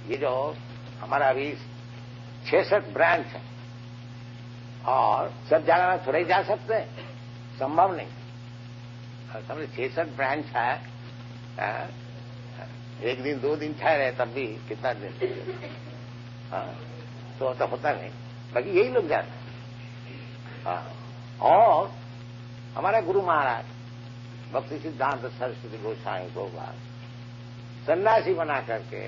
ये जो हमारा अभी 66 ब्रांच है और सब जगह में थोड़े ही जा सकते हैं, संभव नहीं। समझे 66 ब्रांच है, एक दिन 2 दिन ठहरे तब भी कितना दिन, तो होता नहीं। बाकी यही लोग जाते हैं। और हमारे गुरु महाराज भक्ति सिद्धांत सरस्वती गोस्वामी को सन्यासी बना करके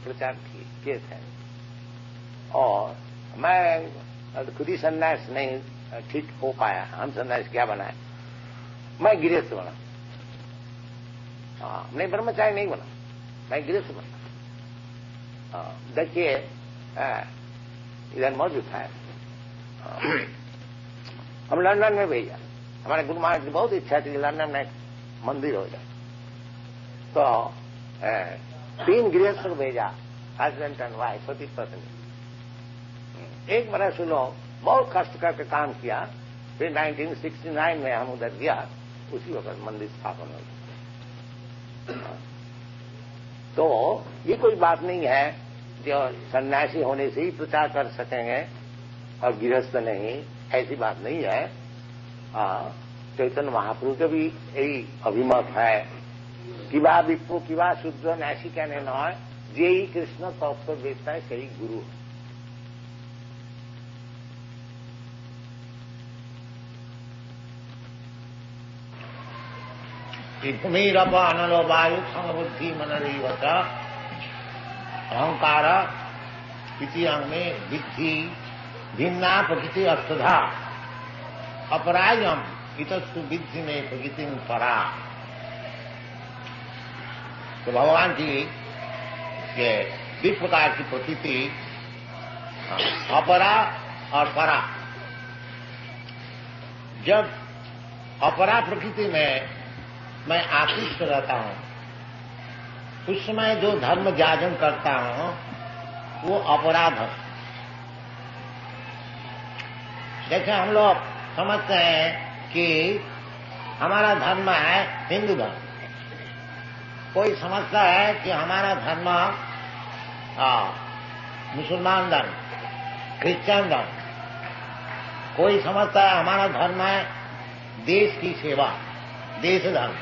प्रचार किए थे। और मैं खुद ही सन्यास नहीं ठीक हो पाया, हम सन्यास क्या बनाए, मैं गृहस्थ बना। नहीं ब्रह्मचारी नहीं बना, मैं गृहस्थ बना। देखिए इधर मौजूद है, हम लंदन में भेजा। हमारे गुरु महाराज की बहुत इच्छा थी कि लंदन में एक मंदिर हो जाए, तो 3 गृहस्थ को भेजा, हस्बैंड एंड वाइफ, पति पत्नी। एक बरस लोग बहुत कष्ट करके काम किया। फिर 1969 में हम उधर गया, उसी वक्त मंदिर स्थापन हो गया। तो ये कोई बात नहीं है जो सन्यासी होने से ही प्रचार कर सकेंगे और गृहस्थ नहीं, ऐसी बात नहीं है। चैतन्य महाप्रभु का भी यही अभिमत है कि वा विप्रो कि वा शूद्र ऐसी कहने न है, जे ही कृष्ण तत्व वेदता है सही गुरु। भूमिरप अनलो वायु समबुद्धि मनरीवच अहंकार इति अंग में विद्धि भिन्ना प्रकृति अष्टधा अपरायम इतस्तु विद्धि में प्रकृति परा। तो भगवान की ये 2 प्रकार की प्रकृति, अपरा और परा। जब अपरा प्रकृति में मैं आकृष्ट रहता हूं, उस समय जो धर्म जाजन करता हूं वो अपराध है। जैसे हम लोग समझते हैं कि हमारा धर्म है हिंदू धर्म, कोई समझता है कि हमारा धर्म मुसलमान धर्म, क्रिश्चियन धर्म, कोई समझता है हमारा धर्म है देश की सेवा, देश धर्म,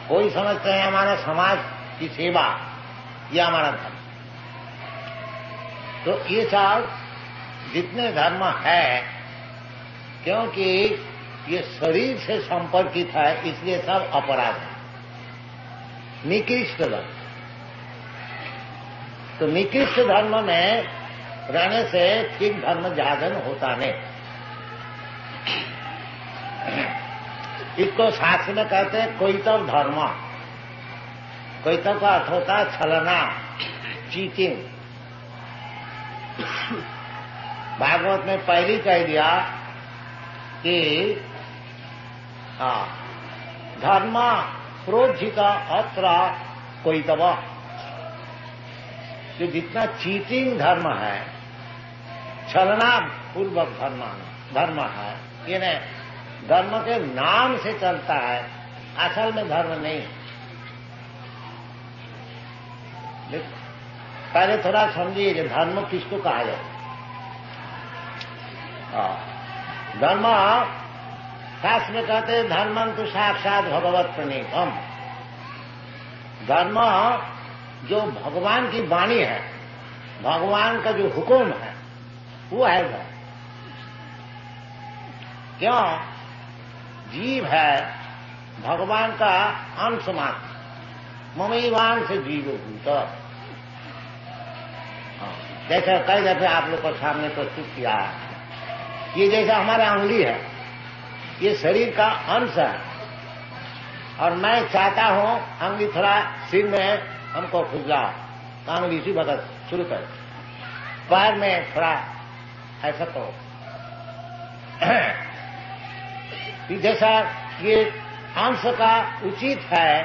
कोई समझते हैं हमारा समाज की सेवा, यह हमारा धर्म। तो ये सब जितने धर्म है, क्योंकि ये शरीर से संपर्कित है, इसलिए सब अपराध है, निकृष्ट धर्म। तो निकृष्ट धर्म में रहने से ठीक धर्म जागरण होता नहीं। इसको शास्त्र में कहते हैं कोइतव धर्म। कोइतव का अर्थ होता है छलना, चीटिंग। भागवत में पहले कह दिया कि धर्म प्रोज्झित अत्र कोइतव। जो जितना चीटिंग धर्म है, छलना पूर्वक धर्म है, ये धर्म के नाम से चलता है, असल में धर्म नहीं। पहले थोड़ा समझिए कि धर्म किसको कहा जाए। धर्म शास्त्र में कहते हैं धर्मं तो साक्षात भगवत प्रणीतम। धर्म जो भगवान की वाणी है, भगवान का जो हुक्म है, वो है धर्म। क्यों? जीव है भगवान का अंश मात्र, ममैवान से जीव भूत। जैसे कई दफे आप लोग को सामने प्रस्तुत किया, ये जैसा हमारा अंगुली है, ये शरीर का अंश है, और मैं चाहता हूं अंगुली थोड़ा सिर में हमको खुजला, तो अंगुली इसी वक्त शुरू कर, पैर में थोड़ा ऐसा तो जैसा ये अंश का उचित है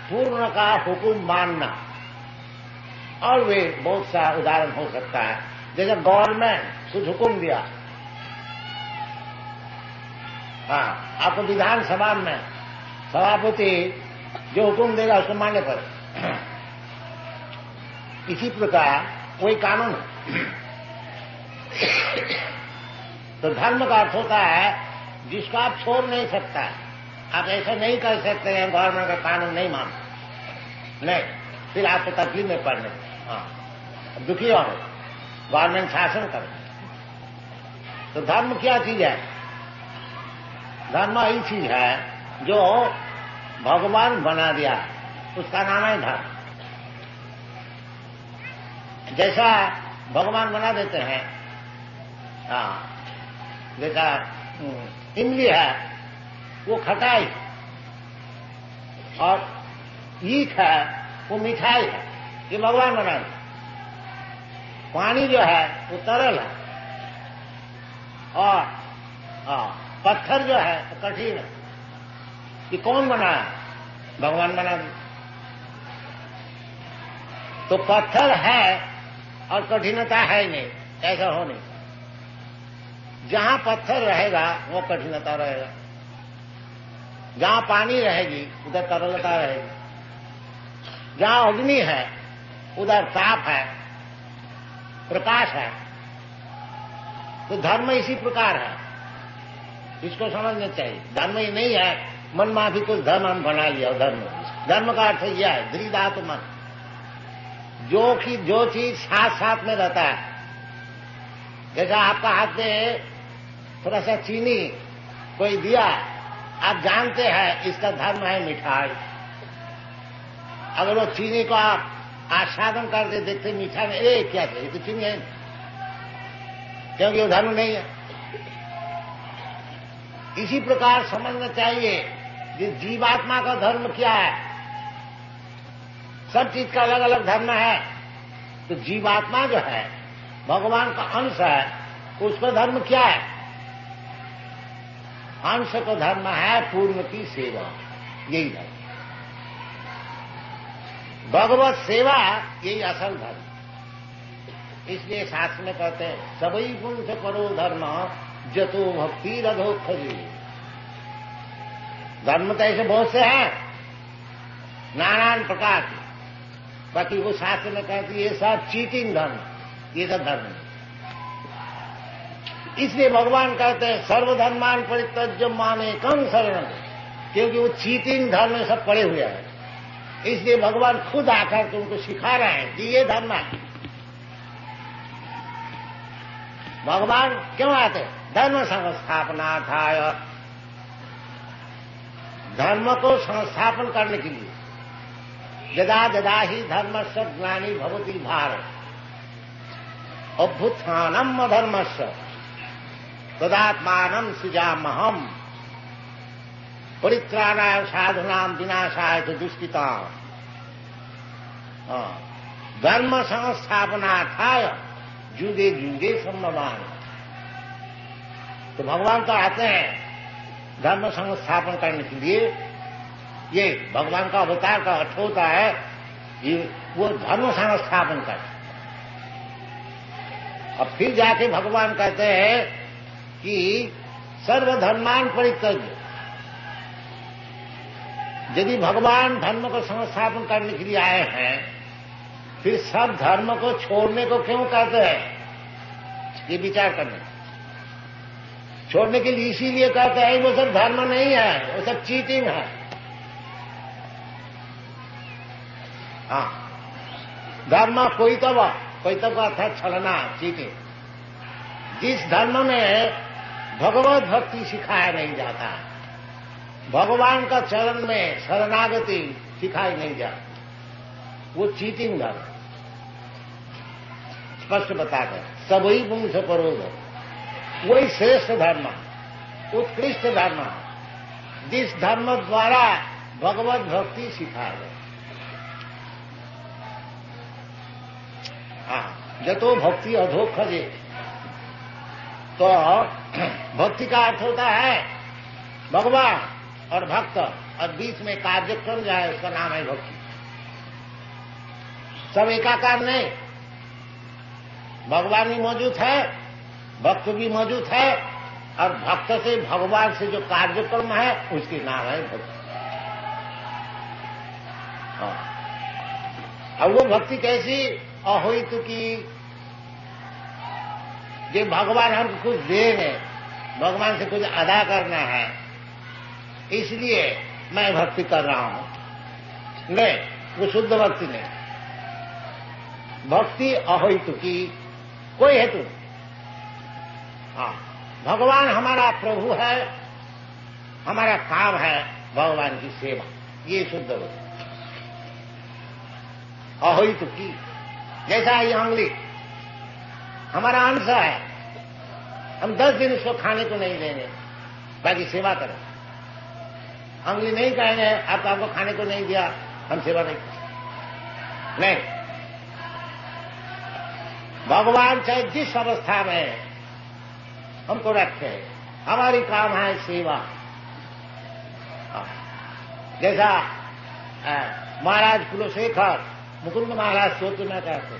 पूर्ण का हुक्म मानना। और वे बहुत सा उदाहरण हो सकता है, जैसे गवर्नमेंट कुछ हुक्म दिया, आपको विधानसभा में सभापति जो हुक्म देगा उसको मानने पर, इसी प्रकार कोई कानून है। तो धर्म का अर्थ होता है जिसको आप छोड़ नहीं सकता। आप ऐसा नहीं कर सकते हैं गवर्नमेंट का कानून नहीं मानते, नहीं, फिर आपको तकलीफ में पड़ने, दुखी हो, गवर्नमेंट शासन करे। तो धर्म क्या चीज है? धर्म यही चीज है जो भगवान बना दिया, उसका नाम है धर्म। जैसा भगवान बना देते हैं, जैसा इमली है वो खटाई और ईख है वो मिठाई है, ये भगवान बना दे। पानी जो है वो तरल है और पत्थर जो है वो कठिन है। ये कौन बनाया? भगवान बना दे। तो पत्थर है और कठिनता है ही नहीं, ऐसा हो नहीं। जहां पत्थर रहेगा वो कठिनता रहेगा, जहां पानी रहेगी उधर तरलता रहेगी, जहां अग्नि है उधर ताप है, प्रकाश है। तो धर्म इसी प्रकार है, इसको समझना चाहिए। धर्म ही नहीं है मन माफी कुछ धर्म हम बना लिया। धर्म का अर्थ यह है दृढ़ मन, जो चीज साथ साथ में रहता है। जैसा आपका हाथ में थोड़ा सा चीनी कोई दिया, आप जानते हैं इसका धर्म है मिठाई। अगर वो चीनी को आप आस्वादन करके देखते मीठा में, क्या चाहिए तो चीनी है, क्योंकि वो धर्म नहीं है। इसी प्रकार समझना चाहिए कि जीवात्मा का धर्म क्या है। सब चीज का अलग अलग धर्म है। तो जीवात्मा जो है भगवान का अंश है, उसका धर्म क्या है? अंश का धर्म है पूर्ण की सेवा, यही धर्म। भगवत सेवा यही असल धर्म। इसलिए शास्त्र में कहते हैं सबई गुण से करो धर्म जतो भक्ति रधो खजे। धर्म तो ऐसे बहुत से हैं नाना प्रकार के, बाकी वो शास्त्र में कहते ये सब चीटिंग धर्म, ये सब धर्म नहीं। इसलिए भगवान कहते हैं सर्वधर्मान परित्यज्य मामेकं शरणं, क्योंकि वो चीटिंग धर्म में सब पड़े हुए हैं। इसलिए भगवान खुद आकर के उनको सिखा रहे हैं कि ये धर्म है। भगवान क्यों आते? धर्म संस्थापनार्थाय, धर्म को संस्थापन करने के लिए। यदा यदा ही धर्मस्य ग्लानि भवति भारत अभ्युत्थानम् अधर्मस्य तदात्मानं सृजाम्यहम् परित्राणाय साधूनां विनाशाय च दुष्कृताम्। धर्म संस्थापनार्थाय युगे युगे सम्भवान। तो भगवान तो आते हैं धर्म संस्थापन करने के लिए। ये भगवान का अवतार का अर्थ होता है ये वो धर्म संस्थापन कर। अब फिर जाके भगवान कहते हैं कि सर्वधर्मान परित्यज्य। यदि भगवान धर्म को संस्थापन करने के लिए आए हैं, फिर सब धर्म को छोड़ने को क्यों कहते हैं? ये विचार करने, छोड़ने के लिए इसीलिए कहते हैं वो सब धर्म नहीं है, वो सब चीटिंग है। हाँ, धर्म कोई तो अर्थात छलना, चीटिंग। जिस धर्म में भगवत भक्ति सिखाया नहीं जाता, भगवान का चरण में शरणागति सिखाई नहीं जाती, वो चीटिंग धर्म। स्पष्ट बताते हैं सबई गुण से परोध, वही श्रेष्ठ धर्म, उत्कृष्ट धर्म, जिस धर्म द्वारा भगवत भक्ति सिखाया गया। जतो भक्ति अधो खजे। तो भक्ति का अर्थ होता है भगवान और भक्त, और बीच में कार्यक्रम जो है उसका नाम है भक्ति। सब एकाकार नहीं, भगवान भी मौजूद है, भक्त भी मौजूद है, और भक्त से भगवान से जो कार्यक्रम है उसके नाम है भक्ति। अब वो भक्ति कैसी? अहोइत की, जो भगवान हमको कुछ देंगे, भगवान से कुछ अदा करना है, इसलिए मैं भक्ति कर रहा हूं। नहीं, वो शुद्ध भक्ति नहीं। भक्ति अहोइत की, कोई हेतु नहीं। हाँ, भगवान हमारा प्रभु है, हमारा काम है भगवान की सेवा, ये शुद्ध भक्ति। अहोइत की, जैसा ये अंगुली हमारा अंश है, हम 10 दिन उसको खाने को नहीं देंगे, बाकी सेवा करें। अंगुली नहीं कहेंगे आप आपको खाने को नहीं दिया, हम सेवा नहीं करें। नहीं, भगवान चाहे जिस अवस्था में हमको रखे, हमारी काम है सेवा। जैसा महाराज कुलशेखर मुकुंद महाराज स्तोत्र में कहते,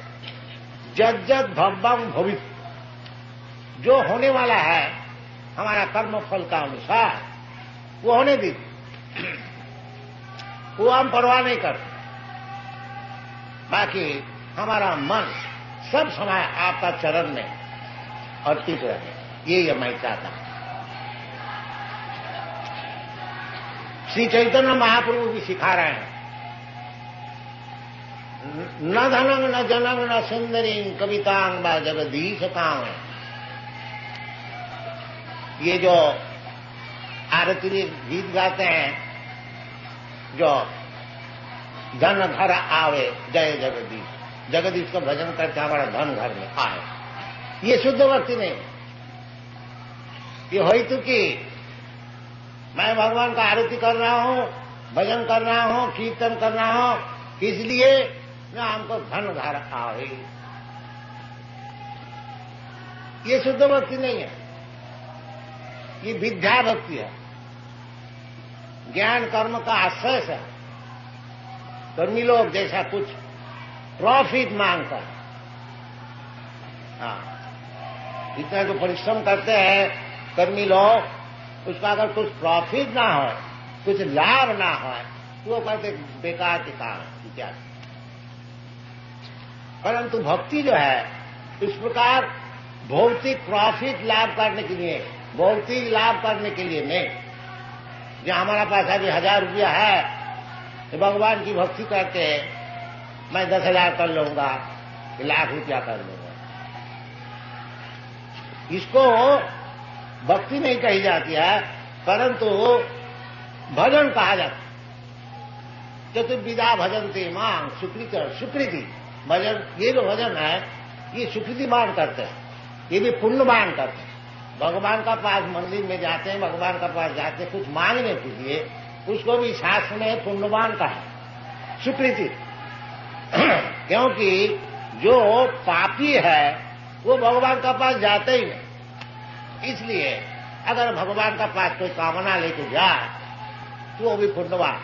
जज्जत भव्यम भवित, जो होने वाला है हमारा कर्म फल का अनुसार वो होने दीजिए, वो हम परवाह नहीं करते। बाकी हमारा मन सब समय आपका चरण में अर्पित रहे, ये मैं चाहता हूं। श्री चैतन्य महाप्रभु भी सिखा रहे हैं, न धनंग न जनंग न सुंदरी कवितांग व जगदीश कांग। ये जो आरती गीत गाते हैं, जो धन घर आवे जय जगदीश, जगदीश का भजन करके हमारा धन घर में आए, ये शुद्ध भक्ति नहीं। ये हेतु की मैं भगवान का आरती कर रहा हूं, भजन कर रहा हूं, कीर्तन कर रहा हूं, इसलिए ना हमको धन घर आवे, ये शुद्ध भक्ति नहीं है, ये विद्या भक्ति है। ज्ञान कर्म का आश्रय है। कर्मी लोग जैसा कुछ प्रॉफिट मांगता है, हाँ, इतना जो परिश्रम करते हैं कर्मी लोग, उसका अगर कुछ प्रॉफिट ना हो, कुछ लाभ ना हो, तो वो कहते बेकार के काम इत्यादि। परंतु भक्ति जो है इस प्रकार भौतिक प्रॉफिट लाभ करने के लिए, भौतिक लाभ करने के लिए नहीं। जो हमारा पास अभी 1000 रुपया है तो भगवान की भक्ति करके मैं 10,000 कर लूंगा, 1,00,000 रुपया कर लूंगा, इसको भक्ति नहीं कही जाती है, परंतु भजन कहा जाता है। चतुर्विधा भजनते मां सुकृति भजन, ये जो भजन है ये सुकृति मान करते हैं, ये भी पुण्यमान करते हैं। भगवान का पास मंदिर में जाते हैं, भगवान का पास जाते हैं कुछ मांगने के लिए, उसको भी शास्त्र में पुण्यमान का है, सुकृति। क्योंकि जो पापी है वो भगवान का पास जाते ही नहीं, इसलिए अगर भगवान का पास कोई कामना लेके जाए तो वो भी पुण्यवान।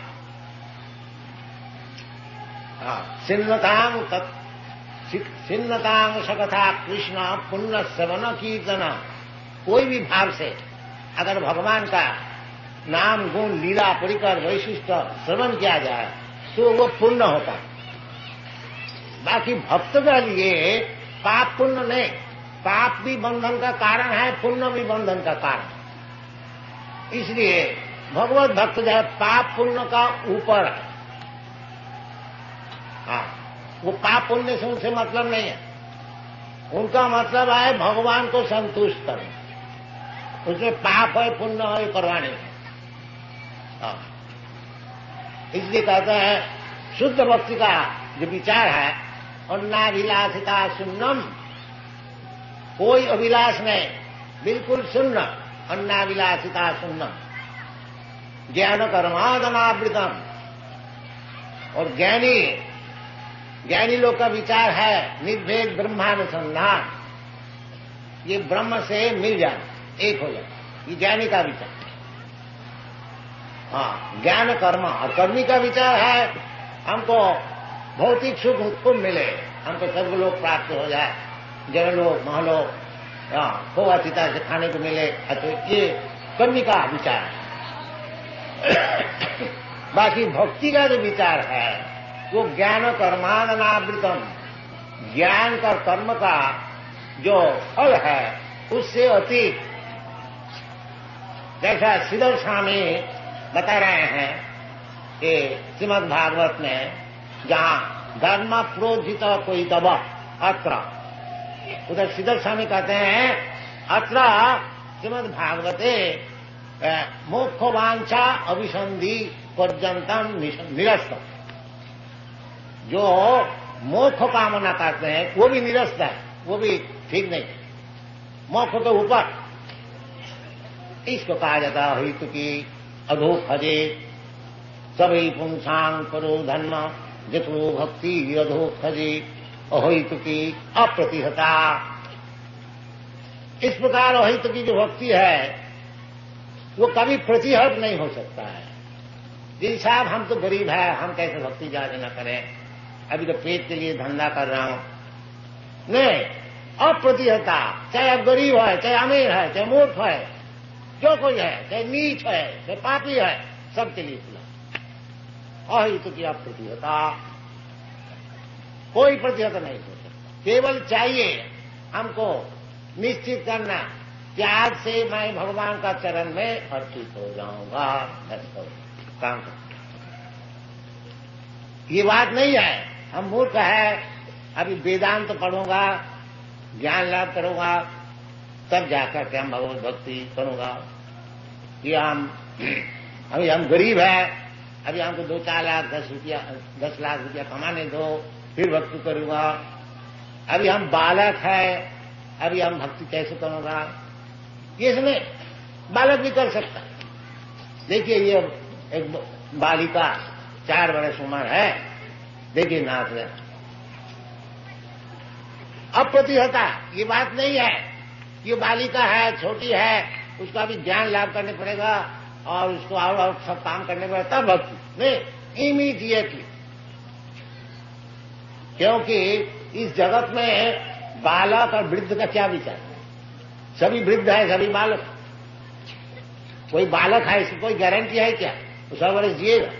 सिन्नतांग सकथा कृष्ण पुण्य श्रवण कीर्तन, कोई भी भाव से अगर भगवान का नाम गुण लीला परिकर वैशिष्ट श्रवण किया जाए तो वो पुण्य होता है। बाकी भक्त के लिए पाप पुण्य नहीं, पाप भी बंधन का कारण है, पुण्य भी बंधन का कारण। इसलिए भगवत भक्त जो है पाप पुण्य का ऊपर है। हाँ, वो पाप पुण्य से उनसे मतलब नहीं है, उनका मतलब है भगवान को संतुष्ट करना। उसमें पाप है पुण्य है करवाने। हाँ, इसलिए कहते हैं शुद्ध भक्ति का जो विचार है, अन्नाभिलाषिता शून्यम, कोई अभिलाष नहीं, बिल्कुल शून्य, अन्नाभिलाषिता शून्यम, ज्ञान कर्मादनावृतम। और ज्ञानी लोग का विचार है निर्भेद ब्रह्मानुसंधान, ये ब्रह्म से मिल जाए, एक हो जाए, ये ज्ञानी का विचार। हाँ, ज्ञान कर्म, और कर्मी का विचार है हमको भौतिक सुख खूब मिले, हमको सब लोग प्राप्त हो जाए, जन लोग महलोग खोआ सीता से खाने को मिले, तो ये कर्मी का विचार है। बाकी भक्ति का जो विचार है वो ज्ञान कर्माननावृतम, ज्ञान का कर्म का जो फल है उससे अतीत, जैसा श्रीधर स्वामी बता रहे हैं कि श्रीमद् भागवत में जहां धर्म प्रोजित कोई दबा अत्र, उधर श्रीधर स्वामी कहते हैं अत्र श्रीमद् भागवते मोक्षवांछा अभिसंधि पर्यंतम निरस्त, जो मोक्ष कामना करते हैं वो भी निरस्त है, वो भी ठीक नहीं, मोक्ष तो ऊपर। इसको कहा जाता है हित की अधोखजे सभी पुंसांग करो धर्म जतो भक्ति अधोखजे अहित की अप्रतिहता। इस प्रकार अहित की जो भक्ति है वो कभी प्रतिहत नहीं हो सकता है। जी साहब हम तो गरीब है, हम कैसे भक्ति ज्यादा न करें, अभी तो पेट के लिए धंधा कर रहा हूं, नहीं, अप्रतिहता, चाहे आप गरीब है, चाहे अमीर है, चाहे मूर्ख है, जो कोई है, चाहे नीच है, चाहे पापी है, सबके लिए खुला। अहित की अप्रतिहता, कोई प्रतिहत नहीं हो सकता। केवल चाहिए हमको निश्चित करना कि आज से मैं भगवान का चरण में अर्पित हो जाऊंगा, काम कर। ये बात नहीं है हम मूर्ख है, अभी वेदांत तो पढ़ूंगा, ज्ञान लाभ करूंगा, तब जाकर के हम भगवत भक्ति करूंगा। कि अभी हम गरीब है, अभी हमको 2-4 लाख 10 लाख रुपया कमाने दो, फिर भक्ति करूंगा। अभी हम बालक है, अभी हम भक्ति कैसे करूंगा, ये इसमें बालक भी कर सकता। देखिए ये एक बालिका 4 वर्ष उम्र है, देखिए नाच रहे, अप्रतिहता, ये बात नहीं है। ये बालिका है, छोटी है, उसका भी ज्ञान लाभ करने पड़ेगा और उसको और सब काम करने पड़ेगा, तब भक्ति नहीं, इमीडिएटली। क्योंकि इस जगत में बालक और वृद्ध का क्या विचार है? सभी वृद्ध है, सभी बालक। कोई बालक है इसकी कोई गारंटी है क्या वो 100 वर्ष जिएगा?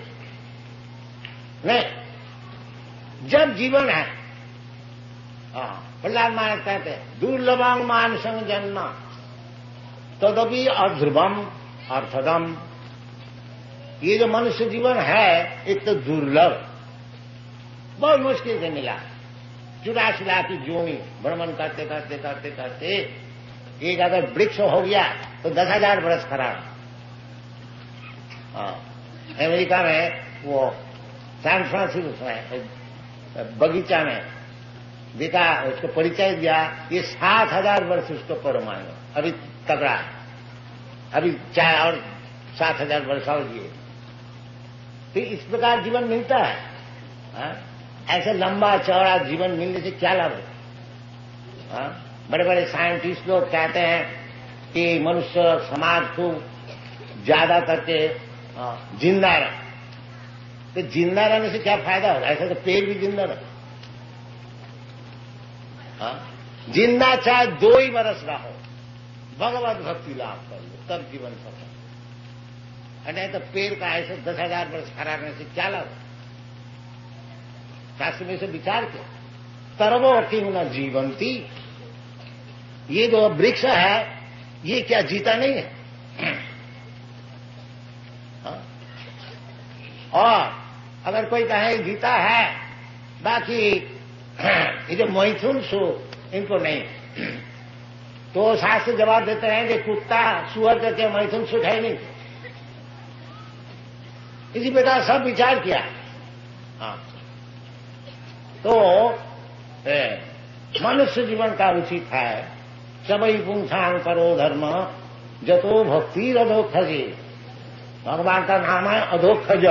नहीं, जब जीवन है। प्रहलाद महाराज कहते हैं दुर्लभम मानसंग जन्म तदपि अध्रुवम अर्थदम। ये जो मनुष्य जीवन है एक तो दुर्लभ, बहुत मुश्किल से मिला। 84 लाख की जोनी भ्रमण करते करते करते करते एक अगर वृक्ष हो गया तो 10,000 बरस खड़ा। अमेरिका में वो सैन फ्रांसिस्को में बगीचा में देखा, उसको परिचय दिया, ये 7,000 वर्ष उसको परमाणु अभी तगड़ा है, अभी चाहे और 7,000 वर्ष और जिए। तो इस प्रकार जीवन मिलता है। ऐसे लंबा चौड़ा जीवन मिलने से क्या लाभ है? बड़े बड़े साइंटिस्ट लोग कहते हैं कि मनुष्य समाज को ज्यादा करके जिंदा रहे। तो जिंदा रहने से क्या फायदा होगा? ऐसा तो पेड़ भी जिंदा रहे। जिंदा चाहे 2 ही बरस रहो, भगवत भक्ति लाभ कर लो, तब जीवन सफल। नहीं तो पेड़ का ऐसे 10,000 वर्ष खड़ा रहने से क्या लाभ? शास्त्र में से विचार किया, तरवो किंग न जीवंती। ये जो वृक्ष है ये क्या जीता नहीं है? और अगर कोई कहे जीता है, बाकी ये जो मैथुन सो इनको नहीं, तो शास्त्र जवाब देते हैं कि कुत्ता सुअर करके मैथुन सुख है नहीं। इसी प्रकार सब विचार किया। तो मनुष्य जीवन का उचित है सबई पुंसांग करो धर्म जतो भक्ति अधोखजे। भगवान का नाम है अधोखज।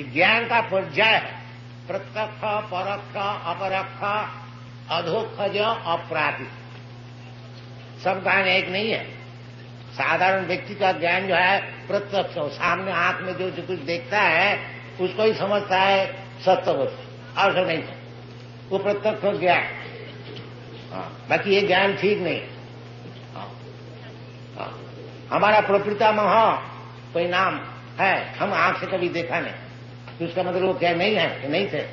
ज्ञान का पर्याय है प्रत्यक्ष परोक्ष अपरोक्ष अधोखज अपराधि। सब ज्ञान एक नहीं है। साधारण व्यक्ति का ज्ञान जो है प्रत्यक्ष, सामने आंख में जो कुछ देखता है उसको ही समझता है सत्य वस्तु, और सब नहीं, वो प्रत्यक्ष ज्ञान। बाकी ये ज्ञान ठीक नहीं। हमारा प्रपितामह कोई नाम है, हम आंख से कभी देखा नहीं, तो उसका मतलब वो क्या नहीं है कि नहीं थे।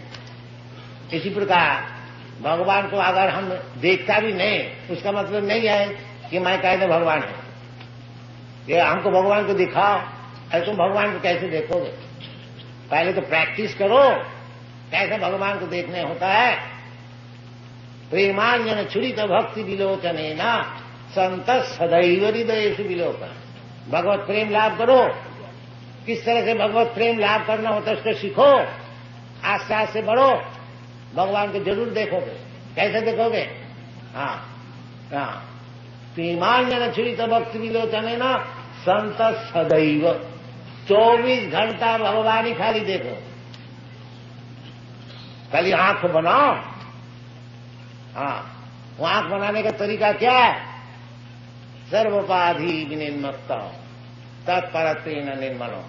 इसी प्रकार भगवान को अगर हम देखता भी नहीं, उसका मतलब नहीं है कि मैं कहते भगवान है। ये हमको भगवान को दिखाओ, अरे तुम भगवान को कैसे देखोगे? पहले तो प्रैक्टिस करो कैसे भगवान को देखने होता है। प्रेमांजन छुरित भक्ति विलोचने न संत सदैव हृदयेषु विलोकन। भगवत प्रेम लाभ करो। किस तरह से भगवत प्रेम लाभ करना होता है उसको सीखो, आस्ते आस्ते बढ़ो, भगवान को जरूर देखोगे। कैसे देखोगे? हाँ, प्रेमांजन छुरित भक्ति विलोचने न संत सदैव, 24 घंटा भगवान ही खाली देखो। खाली आंख बनाओ। हाँ, वो आंख बनाने का तरीका क्या है? सर्वोपाधि विनिर्मुक्त तत्परत्वेन निर्मलो।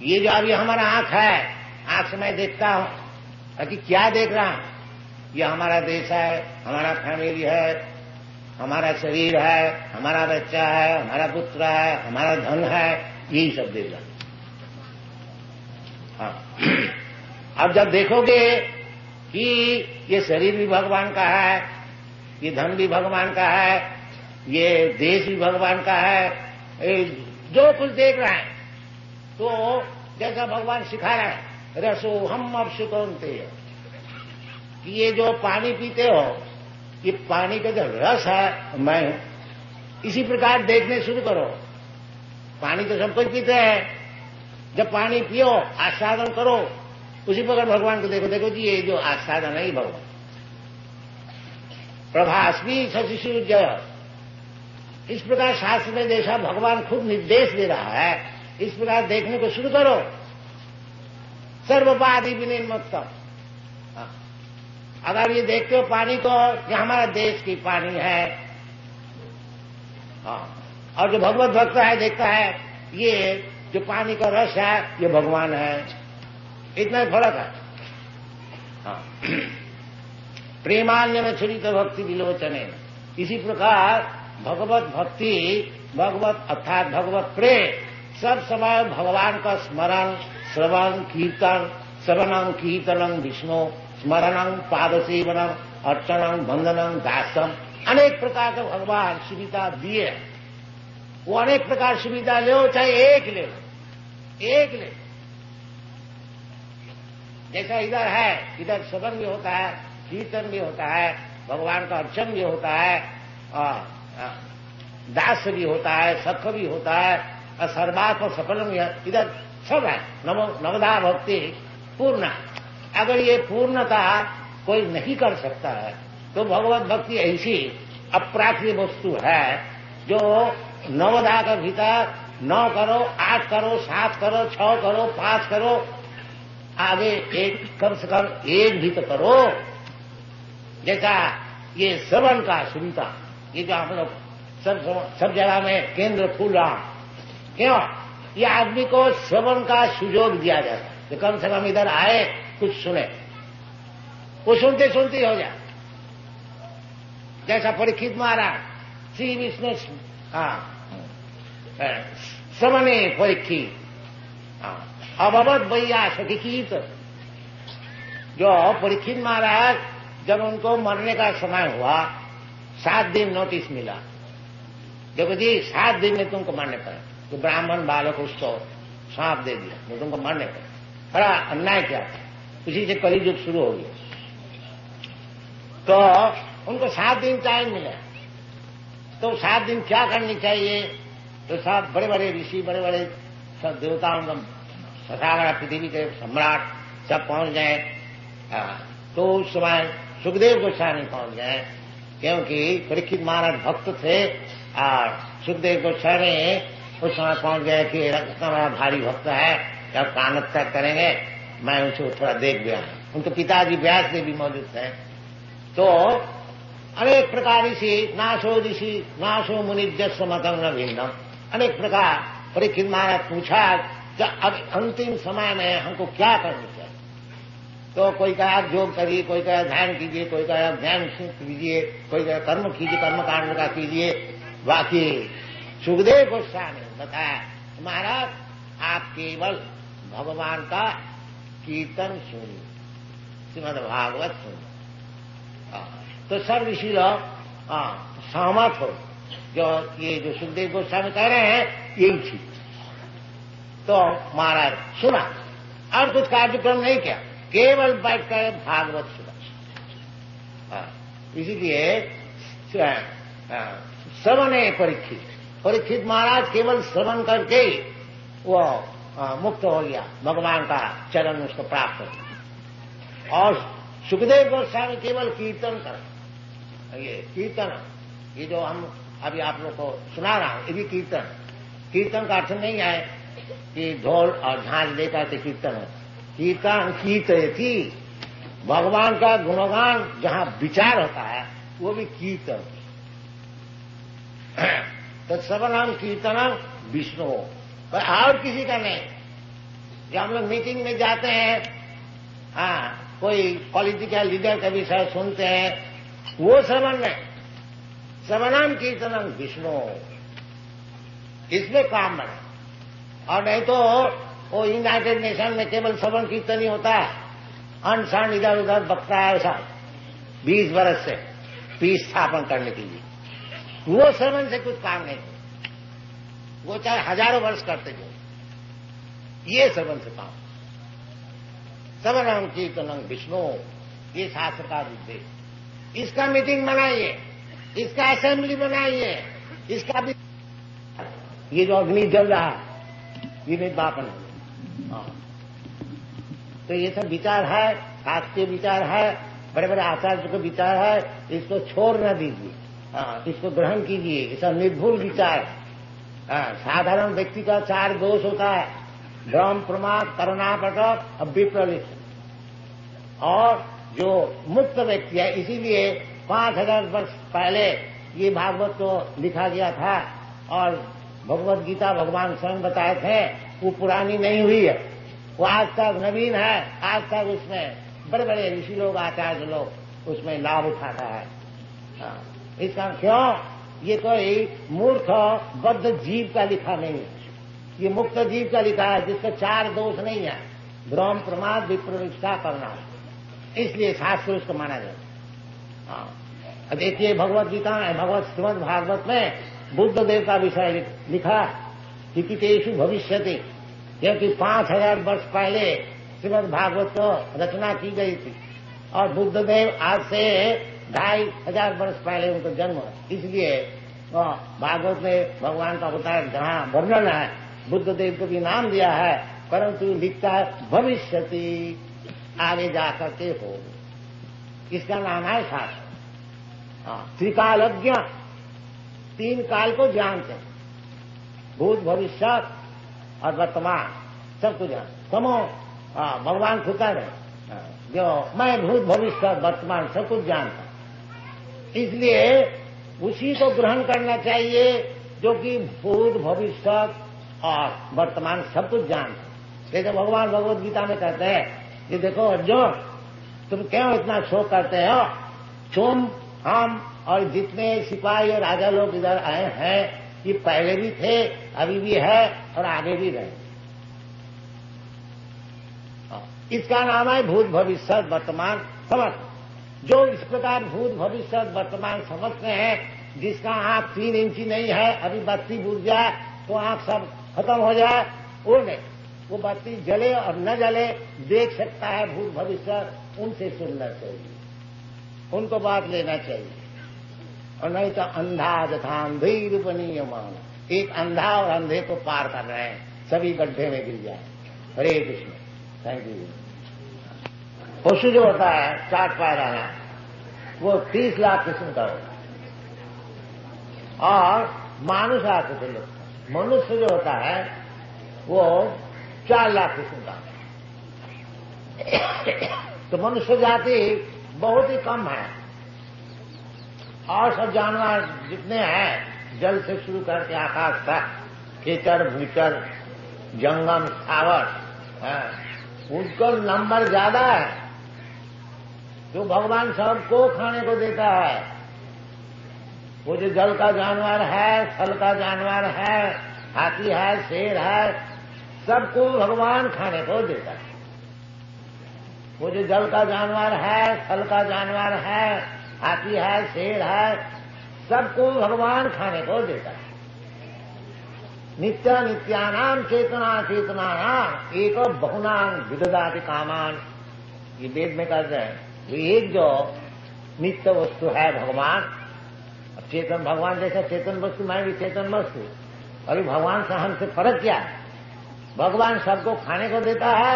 ये जो अभी हमारा आंख है, आंख से मैं देखता हूं कि क्या देख रहा हूं? ये हमारा देश है, हमारा फैमिली है, हमारा शरीर है, हमारा बच्चा है, हमारा पुत्र है, हमारा धन है, यही सब देख रहा। हाँ, अब जब देखोगे कि ये शरीर भी भगवान का है, ये धन भी भगवान का है, ये देश भी भगवान का है, जो कुछ देख रहा है, तो जैसा भगवान सिखा रहा है, रसो हम अब सुकौनते, कि ये जो पानी पीते हो, ये पानी का जो रस है मैं हूं। इसी प्रकार देखने शुरू करो। पानी तो सब कुछ पीते हैं। जब पानी पियो, आस्वादन करो, उसी प्रकार भगवान को देखो। देखो जी, ये जो आस्वादन है भगवान। प्रभास्मी शशिसूर्य, इस प्रकार शास्त्र में जैसा भगवान खुद निर्देश दे रहा है, इस प्रकार देखने को शुरू करो। सर्वोपाधि विनिर्मुक्त। अगर ये देखते हो पानी को, ये हमारा देश की पानी है, और जो भगवत भक्त है देखता है ये जो पानी का रस है ये भगवान है। इतना फर्क है। प्रेमान्यन छुरित भक्ति विलोचने। इसी प्रकार भगवत भक्ति, भगवत अर्थात भगवत प्रेम, सब समय भगवान का स्मरण, श्रवण, कीर्तन, श्रवणं कीर्तनं विष्णु, स्मरणं पादसेवनम, अर्चनम, वंदनम, दासम, अनेक प्रकार के भगवान सुविधा दिए। वो अनेक प्रकार सुविधा ले, चाहे एक ले लो, एक ले। जैसा इधर है, इधर श्रवण भी होता है, कीर्तन भी होता है, भगवान का अर्चन भी होता है, दास भी होता है, सख भी होता है, और सर्वात्म सफलम भी है। इधर सब है। नवदा भक्ति पूर्ण। अगर ये पूर्णता कोई नहीं कर सकता है तो भगवत भक्ति ऐसी अप्राकृत वस्तु है जो नवदा का भीतर 9 करो, 8 करो, 7 करो, 6 करो, 5 करो, आगे एक कम से कम एक भी तो करो। जैसा ये श्रवण का सुविधा, ये जो हम लोग सब जगह में केंद्र खुल रहा, क्यों? ये आदमी को श्रवण का सुयोग दिया जाता है कि कम से कम इधर आए, कुछ सुने, वो सुनते सुनते हो जाए। जैसा परीक्षित महाराज श्री विष्णु श्रवणे परीक्षित अभवत भैया सखीत। जो परीक्षित महाराज जब उनको मरने का समय हुआ, 7 दिन नोटिस मिला, देखो जी 7 दिन में तुमको मरने पड़े। तो ब्राह्मण बालक उसको सांप दे दिया, तो तुमको मरने पड़े। बड़ा अन्याय किया था। उसी से कलियुग शुरू हो गया। तो उनको 7 दिन टाइम मिला, तो 7 दिन क्या करनी चाहिए? तो सब बड़े बड़े ऋषि, बड़े बड़े सब देवताओं का ससागरा पृथ्वी के सम्राट सब पहुंच गए। तो उस समय सुखदेव गोस्वामी पहुंच गए, क्योंकि परीक्षित महाराज भक्त थे और सुखदेव गोस्वामी उस समय पहुंच गए कि इतना बड़ा भारी भक्त है, जब कान तक करेंगे, मैं उनको थोड़ा देख गया। उनके पिताजी व्यास देव भी मौजूद थे। तो अनेक प्रकार से नाशो ऋषि नाशो मुनिजस्व मतम न भिन्नम, अनेक प्रकार परीक्षित महाराज पूछा जब अब अंतिम समय में हमको क्या करना चाहिए? तो कोई कहा योग करिए, कोई कहा ध्यान कीजिए, कोई कहा ध्यान कीजिए, कोई कहा कर्म कीजिए, कर्म कांड का कीजिए। बाकी सुखदेव गोस्वामी ने बताया, महाराज आप केवल भगवान का कीर्तन सुनिए, श्रीमद् भागवत सुनिए। तो सब ऋषि लोग सहमत हो, जो ये जो सुखदेव गोस्वामी कह रहे हैं यही ठीक। तो महाराज सुना और कुछ कार्यक्रम नहीं किया, केवल बैठकर भागवत सुना। इसीलिए श्रवण है परीक्षित महाराज केवल श्रवण करके वो मुक्त हो गया, भगवान का चरण उसको प्राप्त हो गया। और सुखदेव गोस्वामी केवल कीर्तन कर, ये कीर्तन, ये जो हम अभी आप लोग को सुना रहा हूं ये भी कीर्तन का अर्थ नहीं है कि ढोल और झांझ लेकर के कीर्तन हो। कीर्तन कीर्तयति, भगवान का गुणगान जहां विचार होता है वो भी कीर्तन। तो श्रवणम कीर्तनम विष्णु, और किसी का नहीं। जब हम लोग मीटिंग में जाते हैं, कोई पॉलिटिकल लीडर का विषय सुनते हैं, वो श्रवण नहीं, श्रवणम कीर्तनम विष्णु, इसमें काम बने। और नहीं तो वो यूनाइटेड नेशन में केवल श्रवण कीर्तन ही होता है, अनशन इधर उधर बकता है ऐसा 20 वर्ष से पीस स्थापन करने के लिए। वो श्रवण से कुछ काम नहीं, वो चाहे हजारों वर्ष करते जो, ये श्रवण से काम। श्रवणम कीर्तनम विष्णु, ये शास्त्र का उद्देश्य। इसका मीटिंग बनाइए, इसका असेंबली बनाइए, इसका भी ये जो अग्नि जल रहा है ये निर्वापन। तो ये सब विचार है, शास्त्रीय विचार है, बड़े बड़े आचार्य को विचार है, इसको छोड़ न दीजिए, इसको ग्रहण कीजिए। ये सब निर्भुल विचार है। साधारण व्यक्ति का 4 दोष होता है, भ्रम, प्रमाद, करुणापटक और विप्रलिप्त। और जो मुक्त व्यक्ति है, इसीलिए 5000 वर्ष पहले ये भागवत तो लिखा गया था, और भगवत गीता भगवान स्वयं बताए थे, वो पुरानी नहीं हुई है, वो आज तक नवीन है। आज तक उसमें बड़े बड़े ऋषि लोग, आचार्य लोग उसमें लाभ उठाता है। इसका क्यों? ये तो एक मूर्ख बद्ध जीव का लिखा नहीं है, ये मुक्त जीव का लिखा है, जिसका 4 दोष नहीं है, भ्रम, प्रमाद, विप्रलिप्सा करना। इसलिए शास्त्र उसको माना जाए। देखिए भगवत गीता में, भगवत श्रीमद् भागवत में बुद्ध देव का विषय लिखा, हितितेषु भविष्यति, क्योंकि 5000 वर्ष पहले श्रीमद् भागवत को रचना की गई थी, और बुद्ध देव आज से 2500 वर्ष पहले उनका जन्म हुआ। इसलिए भागवत में भगवान का अवतार जहां वर्णन है, बुद्ध देव को भी नाम दिया है, परंतु लिखता है भविष्यति, आगे जाकर के हो। इसका नाम है शास्त्र। त्रिकालज्ञ, 3 काल को जानते हैं, भूत, भविष्य और वर्तमान, सबको जानते। समो भगवान खुद है जो मैं भूत, भविष्य, वर्तमान सब कुछ जानता। इसलिए उसी को ग्रहण करना चाहिए जो कि भूत, भविष्य और वर्तमान सब कुछ जानता। जैसे भगवान भगवत गीता में कहते हैं, ये देखो अर्जुन, तुम क्यों इतना शोक करते हो? तुम, हम और जितने सिपाही और राजा लोग इधर आए हैं, ये पहले भी थे, अभी भी है और आगे भी रहे। इसका नाम है भूत, भविष्य, वर्तमान समझ। जो इस प्रकार भूत, भविष्य, वर्तमान समझते हैं, जिसका आंख 3 इंची नहीं है, अभी बत्ती बुझ जाए तो आंख सब खत्म हो जाए, वो नहीं, वो बत्ती जले और न जले देख सकता है भूत भविष्य, उनसे सुनना चाहिए, उनको बात लेना चाहिए। और नहीं तो अंधा जथा अंधे रूपनीय मान, एक अंधा और अंधे को पार कर रहे हैं, सभी गड्ढे में गिर जाए। हरे कृष्ण। Thank you. पशु जो होता है 4 पैर वाला, वो 30 लाख किस्म का होता है, और मानुष आकृति लोग, मनुष्य जो होता है वो 4 लाख किस्म का। तो मनुष्य जाति बहुत ही कम है, और सब जानवर जितने हैं, जल से शुरू करके आकाश तक, कीचड़, भूचर, जंगम, स्थावर, उनको नंबर ज्यादा है। जो भगवान सबको खाने को देता है, वो जो जल का जानवर है, थल का जानवर है, हाथी है, शेर है, सबको भगवान खाने को देता है। वो जो जल का जानवर है, थल का जानवर है, हाथी है, शेर है, सबको भगवान खाने को देता है। नित्य नित्यानाम चेतना चेतनानाम एक बहुनाम विददाति कामान, ये वेद में कहते हैं। ये एक जो नित्य वस्तु है भगवान, अब चेतन भगवान जैसा चेतन वस्तु, मैं भी चेतन वस्तु, अरे भगवान से हमसे फर्क क्या है? भगवान सबको खाने को देता है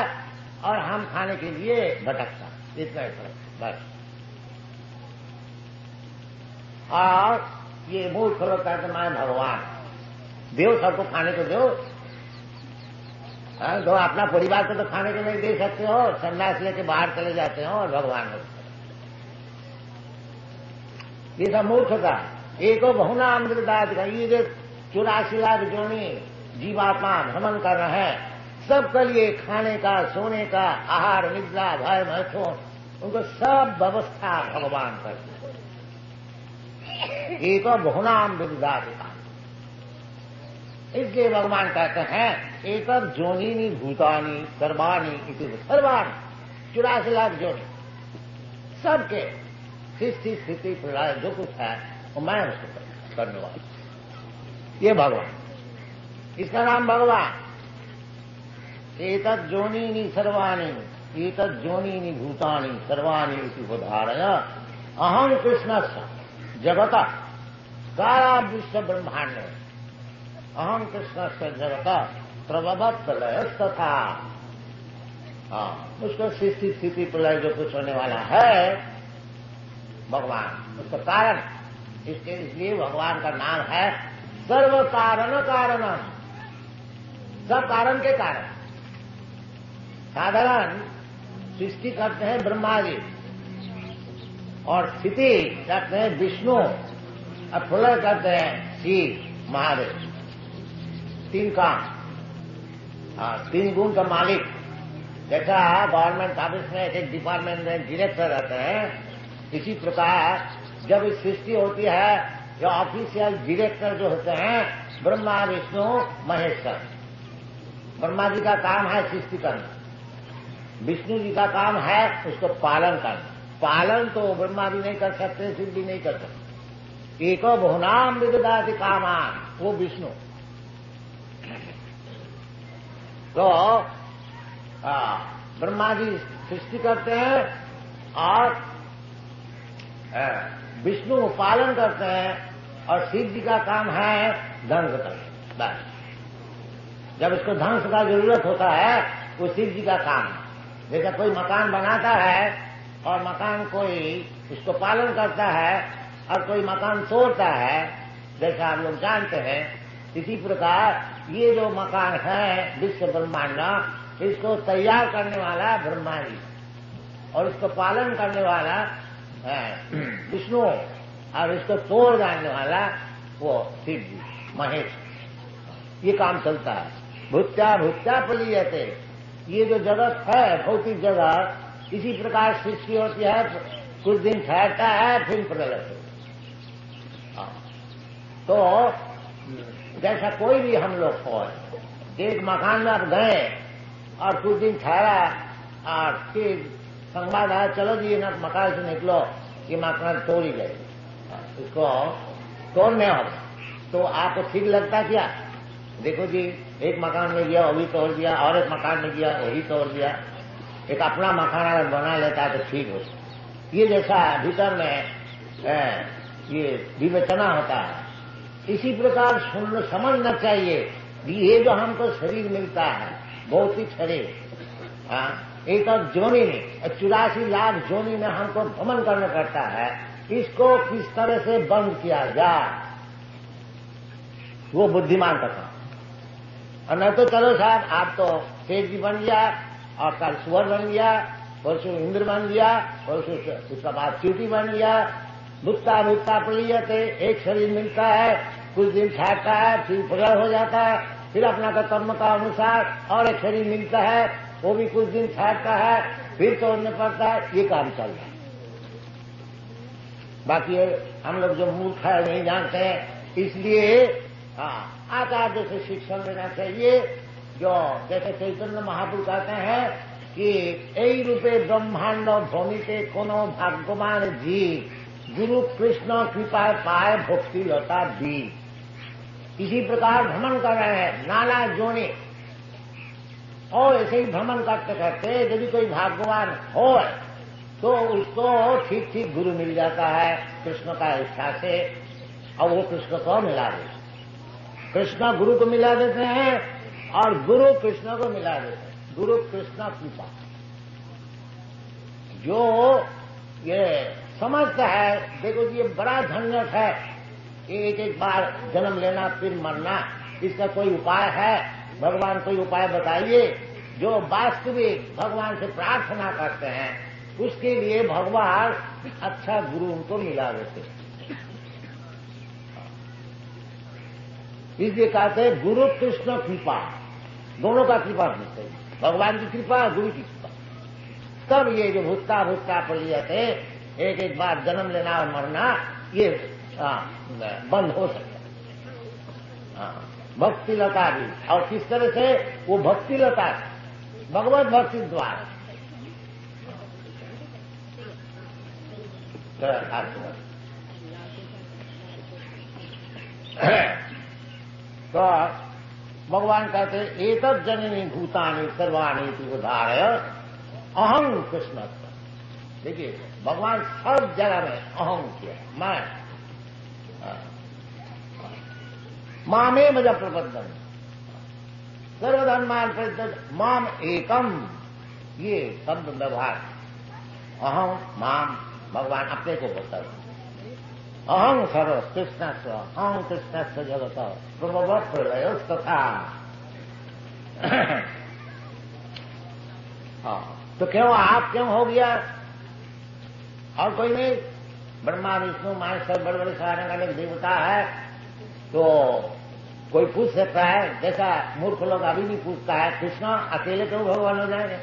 और हम खाने के लिए भटकता, इतना ही फर्क बस। और ये मूर्ख लोग कहते मैं भगवान, देव सबको खाने को दो। तो अपना परिवार को तो खाने को नहीं दे सकते हो, संन्यास लेके बाहर चले जाते हो और भगवान को। ये सब मूर्खता। एक बहुनाम विददाति का, ये जो 84 लाख जोनी जीवात्मा भ्रमण कर रहे हैं, सबके लिए खाने का, सोने का, आहार, निद्रा, भय, मैथुन, उनको सब व्यवस्था भगवान करते हैं। एक बहुनाम विददाति का, इसलिए भगवान कहते हैं एक जोनिनी भूतानी सर्वाणी इति, सर्वाणी 84 लाख जोनी, सबके सृष्टि स्थिति प्रलय जो कुछ है वो मैं उसको करने वाला, ये भगवान, इसका नाम भगवान। एतत् जोनीनि सर्वाणि, एतत् जोनीनि भूतानि सर्वाणि इति उदाहरय अहं कृष्णस्य जगतः सारा विश्व ब्रह्मांड, अहं कृष्णस्य जगतः प्रभवत् प्रलयस्तथा। उसको सृष्टि स्थिति प्रलय जो कुछ होने वाला है भगवान, उसका कारण, इसलिए भगवान का नाम है सर्व कारण कारणम, सब कारण के कारण। साधारण सृष्टि करते हैं ब्रह्मा जी, और स्थिति करते हैं विष्णु, और प्रलय करते हैं शिव महादेव। तीन काम, 3 गुण का मालिक। जैसा गवर्नमेंट ऑफिस में एक डिपार्टमेंट में डायरेक्टर रहते हैं, इसी प्रकार जब सृष्टि होती है, जो ऑफिशियल डायरेक्टर जो होते हैं ब्रह्मा विष्णु महेश्वर। ब्रह्मा जी का काम है सृष्टि करना, विष्णु जी का काम है उसको पालन करना। पालन तो ब्रह्मा भी नहीं कर सकते, शिव भी नहीं कर सकते। एको बहुनाम विददाति कामान, वो विष्णु। तो ब्रह्मा जी सृष्टि करते हैं और विष्णु पालन करते हैं, और शिव जी का काम है ध्वंस करना। बस जब इसको ध्वंस का जरूरत होता है वो शिव जी का काम है। जैसा कोई मकान बनाता है और मकान कोई उसको पालन करता है और कोई मकान तोड़ता है, जैसा आप लोग जानते हैं, इसी प्रकार ये जो मकान है विश्व ब्रह्मांड, इसको तैयार करने वाला ब्रह्मा जी और इसको पालन करने वाला विष्णु, और इसको तोड़ डालने वाला वो शिव जी महेश। ये काम चलता है। भूत्या भूत्या पलीयते, ये जो जगत है भौतिक जगत, इसी प्रकार सृष्टि होती है, कुछ दिन ठहरता है फिर प्रलय होता है। तो जैसा कोई भी हम लोग हो, एक मकान में आप गए और कुछ दिन ठहरा और फिर संवाद आया, चलो जी ना मकान से निकलो, ये मकान तोड़ ही गए, इसको तोड़ने होगा। तो आपको ठीक लगता क्या? देखो जी, एक मकान में गया वही तोड़ दिया, और एक मकान में गया वही तोड़ दिया। एक अपना मकान अगर बना लेता है तो ठीक हो। ये जैसा भीतर में ये विवेचना होता है, इसी प्रकार समझना चाहिए। ये जो हमको शरीर मिलता है, भौतिक शरीर, एक जोनी में 84 लाख जोनी में हमको भ्रमण करना पड़ता है, इसको किस तरह से बंद किया जाए, वो बुद्धिमान का काम। और नहीं तो चलो साहब, आप तो शेर जी बन गया और कल सुअर बन गया, परसों इंद्र बन गया, परसों उसका बाद चींटी बन गया। भुक्ता भुक्ता प्रलियते, एक शरीर मिलता है, कुछ दिन ठहरता है, फिर प्रलय हो जाता है, फिर अपना का कर्म का अनुसार और एक शरीर मिलता है, वो भी कुछ दिन ठहरता है, फिर तोड़ने पड़ता है। ये काम चल रहा है। बाकी हम लोग जो मूर्ख है नहीं जानते हैं, इसलिए आचार्य से शिक्षण लेना चाहिए। जो जैसे चैतन्य महाप्रभु कहते हैं कि এই रूपे ब्रह्मांड भूमिते कोनो भगवान जी गुरु कृष्ण कृपा पाए भक्ति लता दी। इसी प्रकार भ्रमण कर रहे हैं नाना जोने, और ऐसे ही भ्रमण करते करते यदि कोई भाग्यवान हो तो उसको ठीक ठीक गुरु मिल जाता है कृष्ण का इच्छा से, और वो कृष्ण को मिला देते, कृष्ण गुरु को मिला देते हैं और गुरु कृष्ण को मिला देते हैं। गुरु कृष्ण कृपा, जो ये समझता है, देखो जी ये बड़ा झंझट है, एक एक बार जन्म लेना फिर मरना, इसका कोई उपाय है? भगवान कोई उपाय बताइए। जो वास्तविक भगवान से प्रार्थना करते हैं उसके लिए भगवान अच्छा गुरु उनको मिला देते। इसलिए कहते हैं गुरु कृष्ण कृपा, दोनों का कृपा मिलते है, भगवान की कृपा गुरु की कृपा। तब ये जो भूतता भूतता पर लिए थे एक एक बार जन्म लेना और मरना, ये बंद हो सकता। भक्ति लता भी, और किस तरह से? वो भक्ति लता भगवत भक्ति द्वारा। तो भगवान कहते एतत् जननी भूतानि सर्वाणि उदाहरय अहं कृष्ण। देखिए भगवान सब जगह में अहं किया, मैं मामे मजा प्रबंधन सर्वधर्मान माम एकम, ये शब्द व्यवहार अहं माम भगवान अपने को बोलता है। अहं सर्व कृष्णस्व अहं कृष्णस्व जगत प्रभवत् प्रलयोस्तथा। तो क्यों आप क्यों हो गया और कोई नहीं? ब्रह्मा विष्णु महेश्वर बड़े बड़े सारे अनेक देवता है, तो कोई पूछ सकता है, जैसा मूर्ख लोग अभी भी पूछता है कृष्ण अकेले क्यों भगवान हो जाएंगे?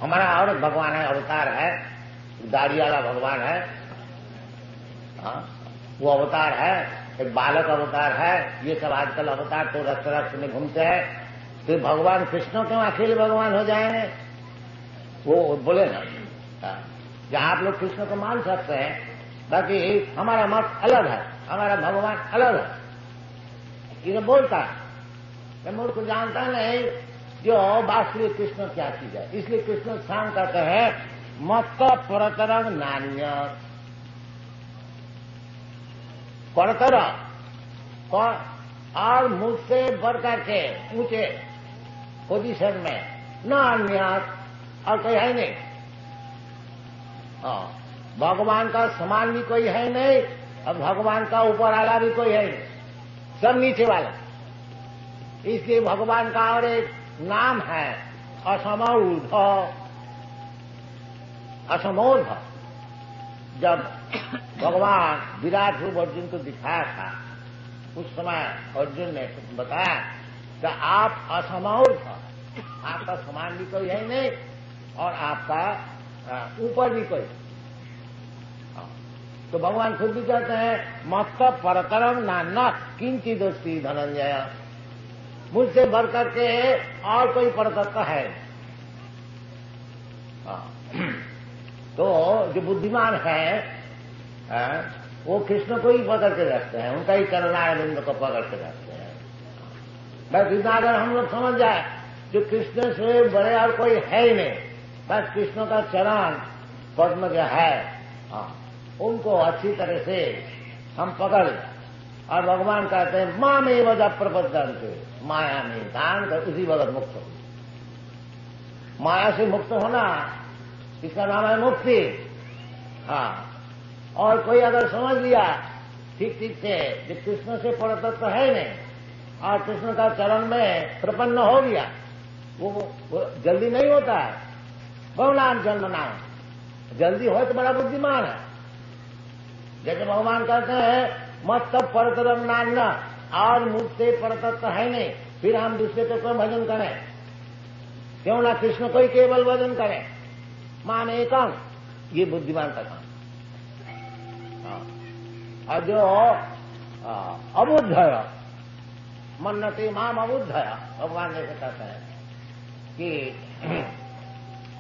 हमारा और भगवान है, अवतार है, दाढ़ी वाला भगवान है, वो अवतार है, एक बालक अवतार है, ये सब आजकल अवतार तो रक्त रक्त में घूमते हैं, तो भगवान कृष्ण क्यों अकेले भगवान हो जाएंगे? वो बोले ना, जहां आप लोग कृष्ण को मान सकते हैं, बाकी हमारा मत अलग है, हमारा भगवान अलग है। ये बोलता है, मूर्ख को जानता नहीं जो वास्तविक कृष्ण क्या चीज है। इसलिए कृष्ण सांग कहते हैं मत परतरंग नान्य, परतरंग और मुझसे बढ़ करके ऊंचे पोजीशन में नान्य और कोई है नहीं। भगवान का समान भी कोई है नहीं और भगवान का ऊपर वाला भी कोई है नहीं, सब नीचे वाला। इसलिए भगवान का और एक नाम है असमूढ़। असमूढ़ जब भगवान विराट रूप अर्जुन को दिखाया था, उस समय अर्जुन ने बताया कि आप असमूढ़, आपका समान भी कोई है नहीं और आपका ऊपर भी कोई। तो भगवान खुद भी कहते हैं मत परतरम नान्य किंचित् दोस्ती धनंजय, मुझसे बढ़ करके और कोई परतत्व है। तो जो बुद्धिमान है वो कृष्ण को ही पकड़ के रखते हैं, उनका ही चरणारविंद को पकड़ के रखते हैं। बस इतना अगर हम लोग समझ जाए जो कृष्ण से बड़े और कोई है ही नहीं, बस कृष्ण का चरण पद्म जो है उनको अच्छी तरह से हम पकड़ लें। और भगवान कहते हैं माँ में वजह प्रबद्धन से माया में दान कर उसी वक्त मुक्त हो। माया से मुक्त होना इसका नाम है मुक्ति। और कोई अगर समझ लिया ठीक ठीक से जो कृष्ण से परतत्व है नहीं और कृष्ण का चरण में प्रपन्न हो गया, वो जल्दी नहीं होता है। बहुनाम जन्म नाम जल्दी हो तो बड़ा बुद्धिमान है। जैसे भगवान कहते हैं मत तब परतरम नान्य, और मुझसे परतत्व है नहीं, फिर हम दूसरे को क्यों भजन करें? क्यों ना कृष्ण को ही केवल भजन करें? मान एकम, ये बुद्धिमान का काम। और जो अबुद्ध है मन्नते माम अबुद्धया। भगवान जैसे कहते हैं कि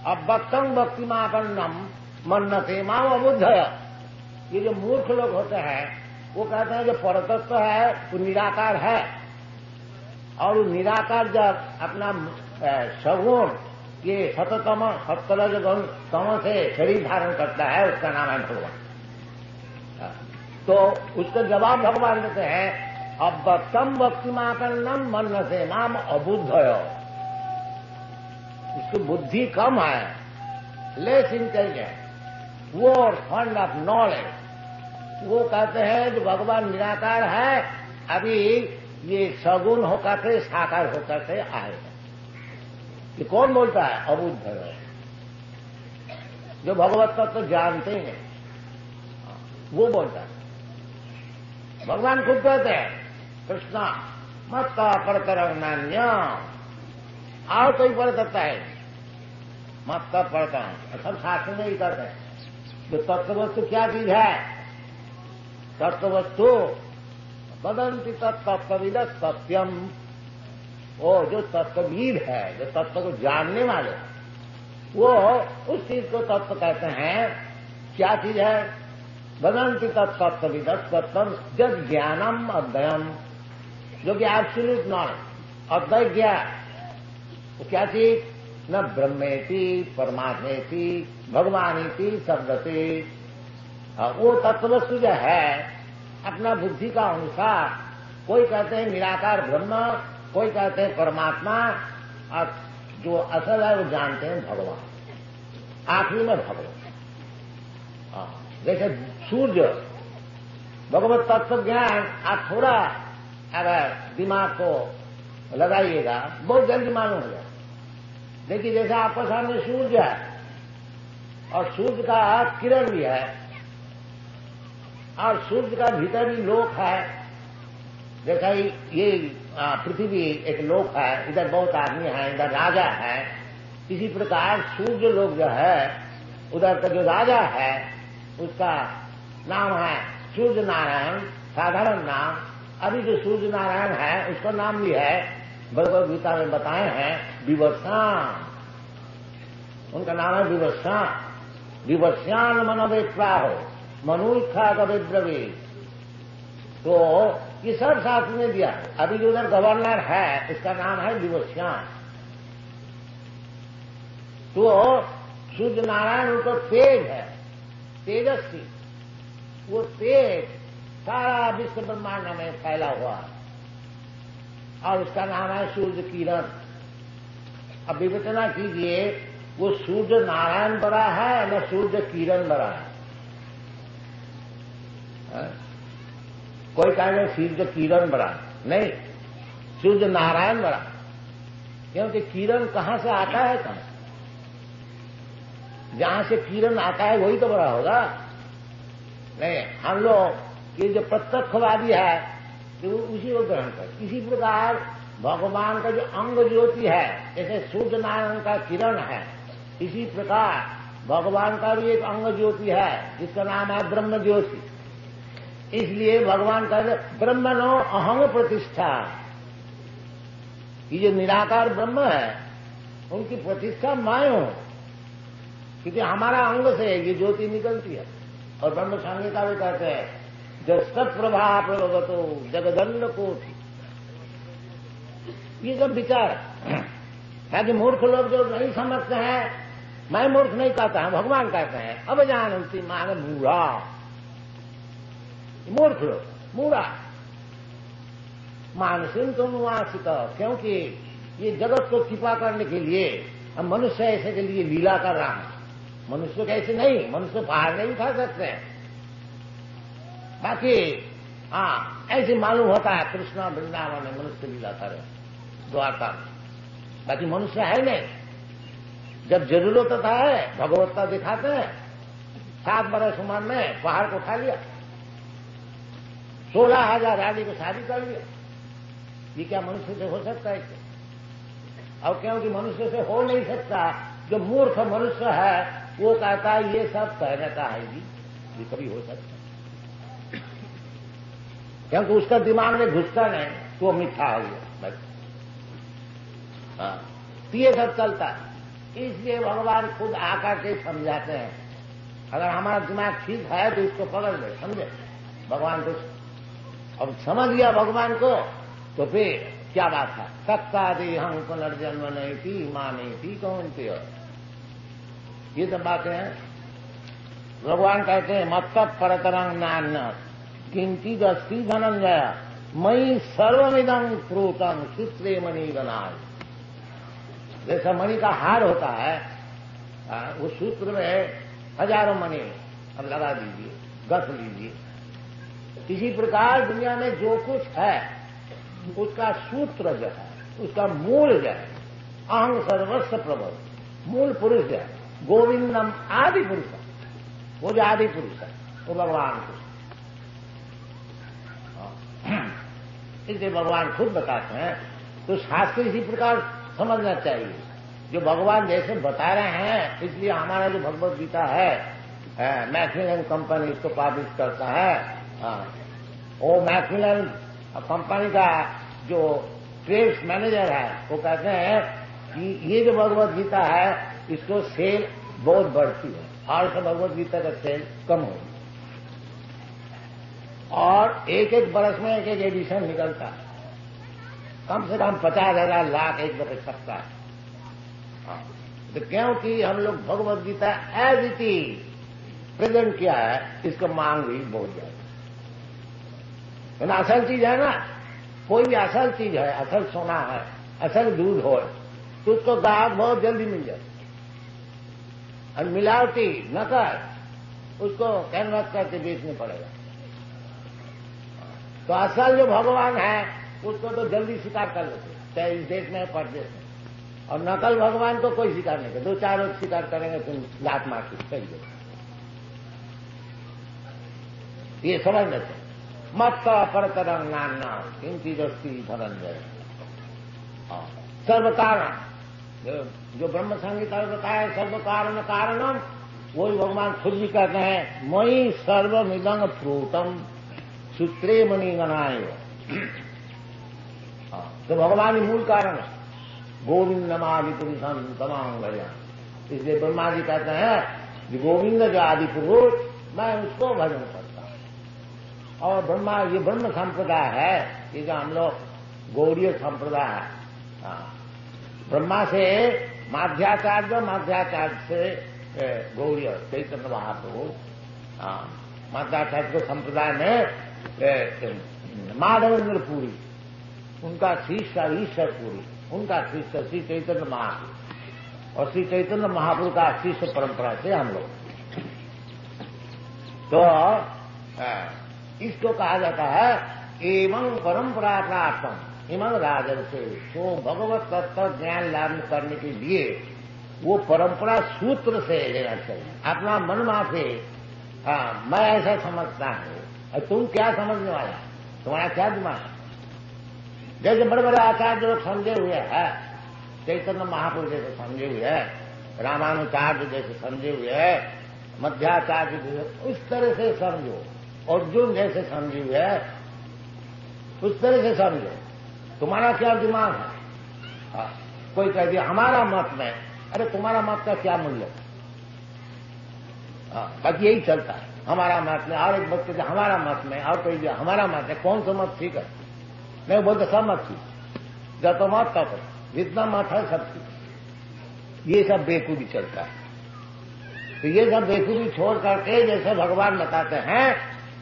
अभक्तम भक्तिमापन्नम मन्नते माम अबुद्धया। ये जो मूर्ख लोग होते हैं वो कहते हैं जो परतत्व है वो निराकार है, और वो निराकार जब अपना सगुण ये सततम सत्तरज गुण तमो से शरीर धारण करता है उसका नाम है भगवान। तो उसका जवाब भगवान देते हैं अभक्तम भक्तिमापन्नम मन्नते माम अबुद्धया। उसकी बुद्धि कम है, लेस इंटेलिजेंट, वो फंड ऑफ नॉलेज। वो कहते हैं जो भगवान निराकार है, अभी ये सगुण होकर के साकार होकर के आएगा। ये कौन बोलता है? अबुद्ध है, जो भगवत तत्व तो जानते ही नहीं, वो बोलता है। भगवान खुद कहते हैं कृष्णा मत परतर नान्य, और कोई पर करता है मत पढ़ता है। सब शास्त्र में ही करते हैं। जो तत्ववस्तु क्या चीज है? तत्ववस्तु वदंति तत्तत्वविद सत्यम। वो जो तत्वविद है, जो तत्व को जानने वाले, वो उस चीज को तत्व कहते हैं। क्या चीज है? वदंति तत्तत्वविद सत्यम जब ज्ञानम अद्वयम, जो कि एब्सोल्यूट नॉलेज, अद्वैत ज्ञान। तो क्या चीज? न ब्रह्मेति परमात्मेति भगवानीति शब्दति। वो तत्ववस्तु जो है अपना बुद्धि का अनुसार, कोई कहते हैं निराकार ब्रह्म, कोई कहते हैं परमात्मा, और जो असल है वो जानते हैं भगवान। आखिरी में भगवान। जैसे सूर्य भगवत तत्व ज्ञान, आप थोड़ा अगर दिमाग को लगाइएगा बहुत जल्दी मालूम हो जाए। देखिए जैसे आपके सामने सूर्य है और सूर्य का किरण भी है, और सूर्य का भीतर भी लोक है। जैसा ये पृथ्वी एक लोक है, इधर बहुत आदमी है, इधर राजा है। इसी प्रकार सूर्य लोक जो है, उधर का जो राजा है उसका नाम है सूर्य नारायण, साधारण नाम। अभी जो सूर्य नारायण है उसका नाम भी है, भगवद गीता में बताए हैं, विवस्वान। उनका नाम है विवस्वान। विवस्वान मनोवेत्राहो मनुष्या कविद्रवी। तो ये सब शास्त्र में दिया। अभी जो उधर गवर्नर है उसका नाम है विवस्वान। तो सूर्य नारायण उनको तेज है, तेजस्वी। वो तेज सारा विश्व ब्रह्मांड में फैला हुआ है, और उसका नाम है सूर्य किरण। अब विवेचना कीजिए, वो सूर्य नारायण बड़ा है न सूर्य किरण बड़ा है? कोई कहेगा सूर्य किरण बड़ा, नहीं, सूर्य नारायण बड़ा। क्योंकि किरण कहां से आता है? कहां? जहां से किरण आता है वही तो बड़ा होगा। नहीं, हम लोग ये जो प्रत्यक्षवादी है तो उसी को ग्रहण कर। इसी प्रकार भगवान का जो अंग ज्योति है, जैसे सूर्य नारायण का किरण है, इसी प्रकार भगवान का भी एक अंग ज्योति है जिसका नाम है ब्रह्म ज्योति। इसलिए भगवान का ब्रह्मणो अहंग प्रतिष्ठा, ये जो निराकार ब्रह्म है उनकी प्रतिष्ठा मैं हूं, क्योंकि हमारा अंग से ये ज्योति निकलती है। और ब्रह्म संहिता भी कहते हैं जो सत्प्रभा प्रभवतो जगदंड कोटि। ये सब विचार है कि मूर्ख लोग जो नहीं समझते हैं, मैं मूर्ख नहीं कहता हूं, भगवान कहते हैं अब जानती मान मूढ़ा। मूर्ख लोग, मूढ़ा मानसिक तो अनुवासित, क्योंकि ये जगत को छिपा करने के लिए हम मनुष्य ऐसे के लिए लीला कर रहा है। मनुष्य कैसे नहीं, मनुष्य बाहर नहीं उठा सकते हैं। बाकी ऐसे मालूम होता है कृष्णा वृंदावन में मनुष्य लीला करे द्वारका में, बाकी मनुष्य है नहीं। जब जरूरत होता है भगवत्ता दिखाते हैं। 7 बरस उम्र में पहाड़ को उठा लिया, 16,000 आदमी को शादी कर लिया। ये क्या मनुष्य से हो सकता है? और क्योंकि मनुष्य से हो नहीं सकता, जो मूर्ख मनुष्य है वो कहता है ये सब कहने का है जी, ये कभी हो सकता है, क्योंकि उसका दिमाग में घुसता नहीं। तो मीठा हो गया बस। हाँ, तो ये सब चलता है। इसलिए भगवान खुद आकर के समझाते हैं। अगर हमारा दिमाग ठीक है तो इसको पकड़ ले, समझे भगवान को। अब समझ लिया भगवान को तो फिर क्या बात है। सत्ता देहं पुनर्जन्म नहीं थी, मां नहीं थी, कौन थे। ये सब बातें हैं। भगवान कहते हैं मत्त परतरंग नान्य किंचिद अस्ति धनंजय मई सर्वमिदं प्रोतम सूत्रे मणि गणाय। जैसा मणि का हार होता है, उस सूत्र में हजारों मणि अब लगा दीजिए, गस लीजिए। इसी प्रकार दुनिया में जो कुछ है उसका सूत्र जो है, उसका मूल जो है, अहं सर्वस्व प्रभव, मूल पुरुष जो है गोविंदम आदि पुरुष, वो जो आदि पुरुष है वो भगवान को। इसलिए भगवान खुद बताते हैं। तो शास्त्र इसी प्रकार समझना चाहिए। जो भगवान जैसे बता रहे हैं, इसलिए हमारा जो भगवद गीता है मैक्मिलन कंपनी इसको पब्लिश करता है। वो मैक्मिलन कंपनी का जो ट्रेड्स मैनेजर है वो कहते हैं कि ये जो भगवद गीता है इसको सेल बहुत बढ़ती है और तो भगवद गीता का सेल कम होगी। और एक एक बरस में एक एक एडिशन निकलता है, कम से कम 50,000 लाख एक दफे छपता है। तो क्योंकि हम लोग Bhagavad Gita as it is present किया है, इसका मांग भी बहुत ज्यादा। असल चीज है ना, कोई भी असल चीज है, असल सोना है, असल दूध हो तो उसको ग्राहक बहुत जल्दी मिल जाए। और मिलावटी नकल उसको कैनवास करके बेचने पड़ेगा। तो असल जो भगवान है उसको तो जल्दी स्वीकार कर लेते, चाहे इस देश में परदेश में। और नकल भगवान को कोई स्वीकार नहीं करे, 2-4 लोग स्वीकार करेंगे तुम लात मार के चलिए। ये समझ लेते मत परतरंग नान्ना किंचिदस्ति धनंजय। सर्व कारण जो ब्रह्म संहिता में बताया सर्व कारण कारणम, वही भगवान खुद भी कहते हैं मई सर्वमिदं प्रोतम सूत्रे मणि गणाय। तो भगवान ही मूल कारण है। गोविंदमादि पुरुषम तमाम भजन। इसलिए ब्रह्मा जी कहते हैं कि गोविंद जो आदि पुरुष, मैं उसको भजन करता हूं। और ब्रह्मा ये ब्रह्म संप्रदाय है, ये जो हम लोग गौड़ीय संप्रदाय है। ब्रह्मा से माध्याचार्य, माध्याचार्य से गौड़ीय चैतन्य महाप्रभु। माध्याचार्य संप्रदाय में माधवेंद्र पुरी, उनका शिष्य ईश्वर पुरी, उनका शिष्य श्री चैतन्य महाप्रभु। और श्री चैतन्य महाप्रभु का शिष्य परंपरा से हम लोग। तो इसको कहा जाता है एवं परंपरा प्राप्तम इमं राजन से। तो भगवत तत्व ज्ञान लाभ करने के लिए वो परंपरा सूत्र से लेना चाहिए, अपना मन माफे। मैं ऐसा समझता हूं, तुम क्या समझने वाला, तुम्हारा क्या दिमाग है। जैसे बड़े बड़े आचार्य लोग समझे हुए हैं, चैतन्य महापुरुष जैसे समझे हुए हैं, रामानुचार्य जैसे समझे हुए हैं, मध्याचार्य जैसे, उस तरह से समझो। अर्जुन जैसे समझे हुए है उस तरह से समझो। तुम्हारा क्या दिमाग है। कोई कह दिया हमारा मत में, अरे तुम्हारा मत का क्या मूल्य। बाकी यही चलता है, हमारा मत में। और एक बच्चे हमारा मत में, और कोई दिया हमारा मत है। कौन सा मत ठीक है? नहीं बोलते सब मत ठीक, जब तो मत तब जितना मत है सब ठीक। ये सब बेकूफी चलता है। तो ये सब बेकूफी छोड़ करके जैसे भगवान बताते हैं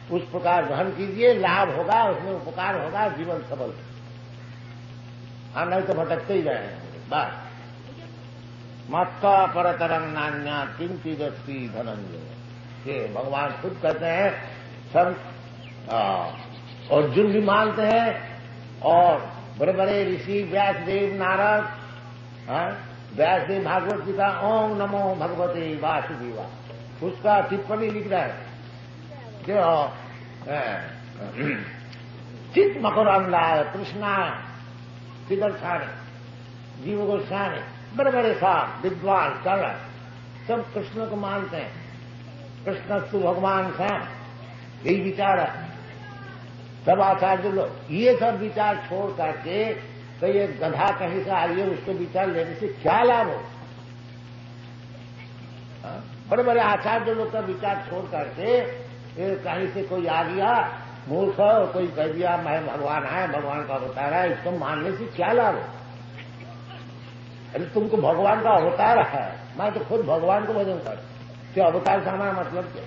उस प्रकार ग्रहण कीजिए, लाभ होगा, उसमें उपकार होगा, जीवन सफल। नहीं तो भटकते ही रहेंगे बस। मत परतरंग नान्या किंचिदस्ति धनंजय। ये भगवान खुद कहते हैं। सब अर्जुन भी मानते हैं, और बड़े बड़े ऋषि व्यासदेव, नारद, व्यासदेव भागवत गीता ओम नमो भगवते वासुदेवाय उसका टिप्पणी लिख रहा है जो चित मकरंदाय कृष्णा सिद्धर्षाणी जीव गोस्वामी, बड़े बड़े साहब विद्वान चल सब कृष्ण को मानते हैं। कृष्ण तू भगवान श्याम, यही विचार है। सब आचार्य लोग ये सब विचार छोड़ करके तो ये गधा कहीं से आइए उसके विचार लेने से क्या लाभ हो? बड़े बड़े आचार्य लोग का विचार छोड़ करके कहीं से कोई आ गया मूर्ख हो, कोई कह दिया मैं भगवान है, भगवान का अवतार है, इसको मानने से क्या लाभ हो? अरे तुमको भगवान का अवतार है, मैं तो खुद भगवान को भजन कर, क्या अवतार से हमारा मतलब क्या?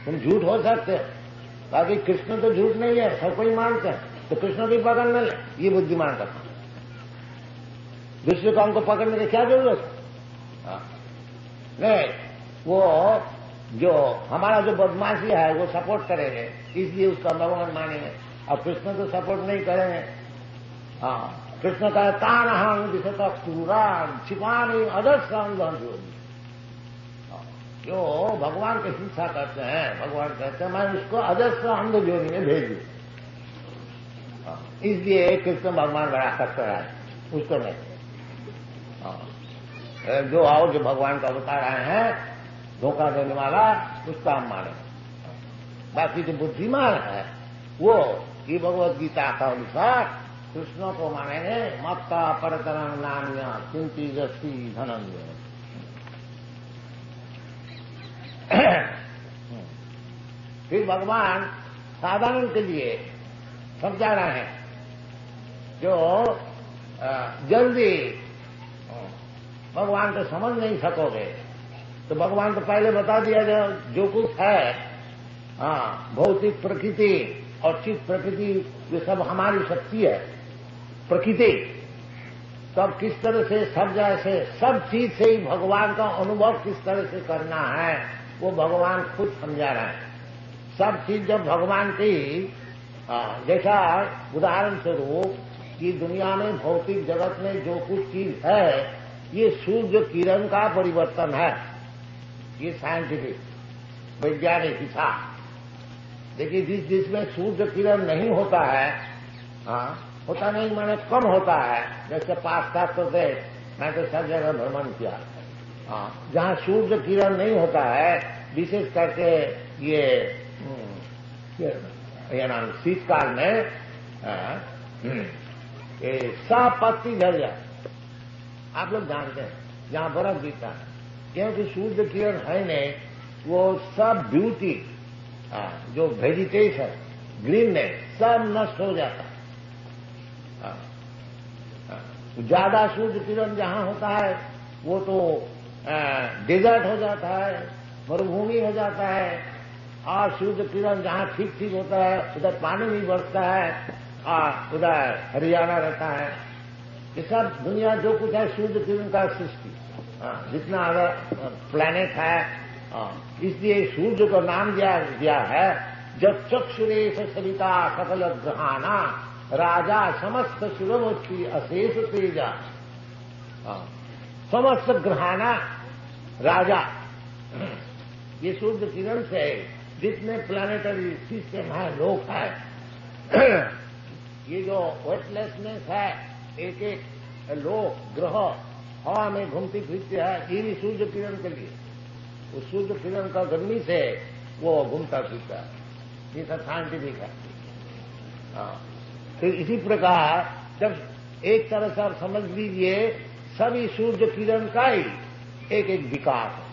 तुम झूठ हो सकते हो, बाकी कृष्ण तो झूठ नहीं है, सब कोई मानते हैं, तो कृष्ण की पकड़ न ले, ये बुद्धिमान का। दूसरे कौन को पकड़ने की क्या जरूरत है? नहीं, वो जो हमारा जो बदमाशी है वो सपोर्ट करेंगे, इसलिए उसका भगवान मानेंगे। अब कृष्ण तो सपोर्ट नहीं करेंगे। हाँ, कृष्ण का तान हम दिशा पूरा छिपाने अदर्शन जो भगवान की हिंसा करते हैं, भगवान कहते हैं मैं उसको अजस्र अंध जोनी में भेज दूं, इसलिए कृष्ण भगवान बड़ा कष्ट है उसको नहीं। जो आओ जो भगवान का अवतार आए हैं धोखा देने वाला, उसका हम माने। बाकी जो बुद्धिमान है वो ये भगवत गीता का अनुसार कृष्ण को मानेंगे। मत्ता परतरंग नान्या चिंती जस्ती धनंजय। फिर भगवान साधारण के लिए समझा रहे हैं, जो जल्दी भगवान को समझ नहीं सकोगे तो भगवान तो पहले बता दिया जो कुछ है, भौतिक प्रकृति और चित्त प्रकृति, जो सब हमारी शक्ति है प्रकृति, तब किस तरह से सब जैसे सब चीज से ही भगवान का अनुभव किस तरह से करना है वो भगवान खुद समझा रहे हैं। सब चीज जब भगवान की, जैसा उदाहरण स्वरूप कि दुनिया में भौतिक जगत में जो कुछ चीज है ये सूर्य किरण का परिवर्तन है, ये साइंटिफिक वैज्ञानिक हिसाब। देखिए जिसमें सूर्य किरण नहीं होता है, होता नहीं माने कम होता है, जैसे पाश्चात्य देश, मैं तो सब जगह भ्रमण किया, जहां सूर्य किरण नहीं होता है, विशेष करके ये नाम शीतकाल में सब पत्ती झड़ जाए, आप लोग जानते हैं, जहां बर्फ गिरता है, क्योंकि सूर्य किरण है नहीं, वो सब ब्यूटी, जो वेजिटेशन ग्रीननेस सब नष्ट हो जाता है। ज्यादा सूर्य किरण जहां होता है वो तो डेजर्ट हो जाता है, मरुभूमि हो जाता है, और सूर्य किरण जहां ठीक ठीक होता है उधर पानी नहीं बरसता है, और उधर हरियाणा रहता है। ये सब दुनिया जो कुछ है सूर्य किरण का सृष्टि, जितना अगर प्लैनेट है, इसलिए सूर्य को नाम दिया है जब चक्षुरेश सविता सकल ग्रहाना राजा समस्त सुरवती अशेष तेजा। समस्त ग्रहाना राजा, ये सूर्य किरण से जितने प्लानिटरी सिस्टम है, लोक है, ये जो वेटलेसनेस है, एक एक लोक ग्रह हवा में घूमती फिरती है, ये भी सूर्य किरण के लिए, उस सूर्य किरण का गर्मी से वो घूमता फिरता है, ये सब साइंटिफिक है। तो इसी प्रकार जब एक तरह से आप समझ लीजिए सभी सूर्य किरण का ही एक एक विकास है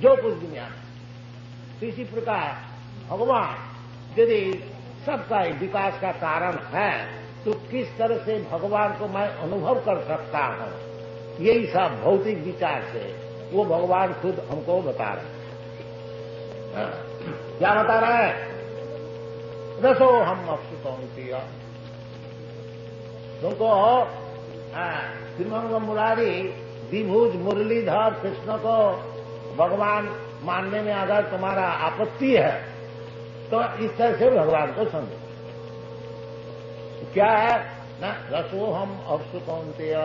जो कुछ दुनिया में। तो इसी प्रकार भगवान यदि सबका विकास का कारण है तो किस तरह से भगवान को मैं अनुभव कर सकता हूं, यही सब भौतिक विचार से वो भगवान खुद हमको बता रहे हैं। क्या बता रहे हैं? रसो हम अप्सुतौंतीय, तुमको श्रीमंग मुरारी द्विभुज मुरलीधर कृष्ण को भगवान मानने में अगर तुम्हारा आपत्ति है तो इस तरह से भगवान को समझो। क्या है ना, रसो हम अप्सुतौंतीय,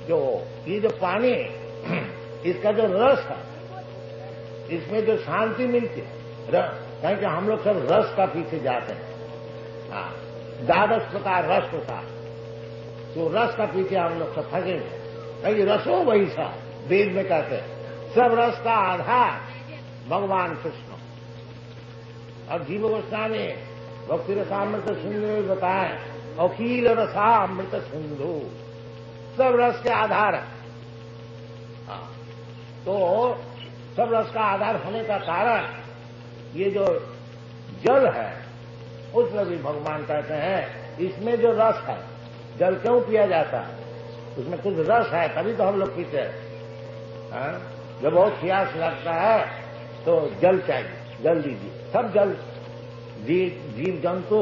जो ये जो पानी इसका जो रस है, इसमें जो शांति मिलती है, क्योंकि हम लोग सब रस का पीछे जाते हैं। 12 प्रकार रस होता है, तो रस का पीछे हम लोग सब फंसेंगे। कहीं रसो वही सा वेद में कहते हैं, सब रस का आधार भगवान कृष्ण। और जीव गोस्वामी भक्ति रसामृत सिंधु में बताए अखिल रसा अमृत सिंधु, सब रस के आधार है। तो सब रस का आधार होने का कारण ये जो जल है उसमें भी भगवान कहते हैं इसमें जो रस है, जल क्यों पिया जाता है, उसमें कुछ रस है तभी तो हम लोग पीते हैं। जब बहुत प्यास लगता है तो जल चाहिए, जल दीजिए। सब जल, जीव जंतु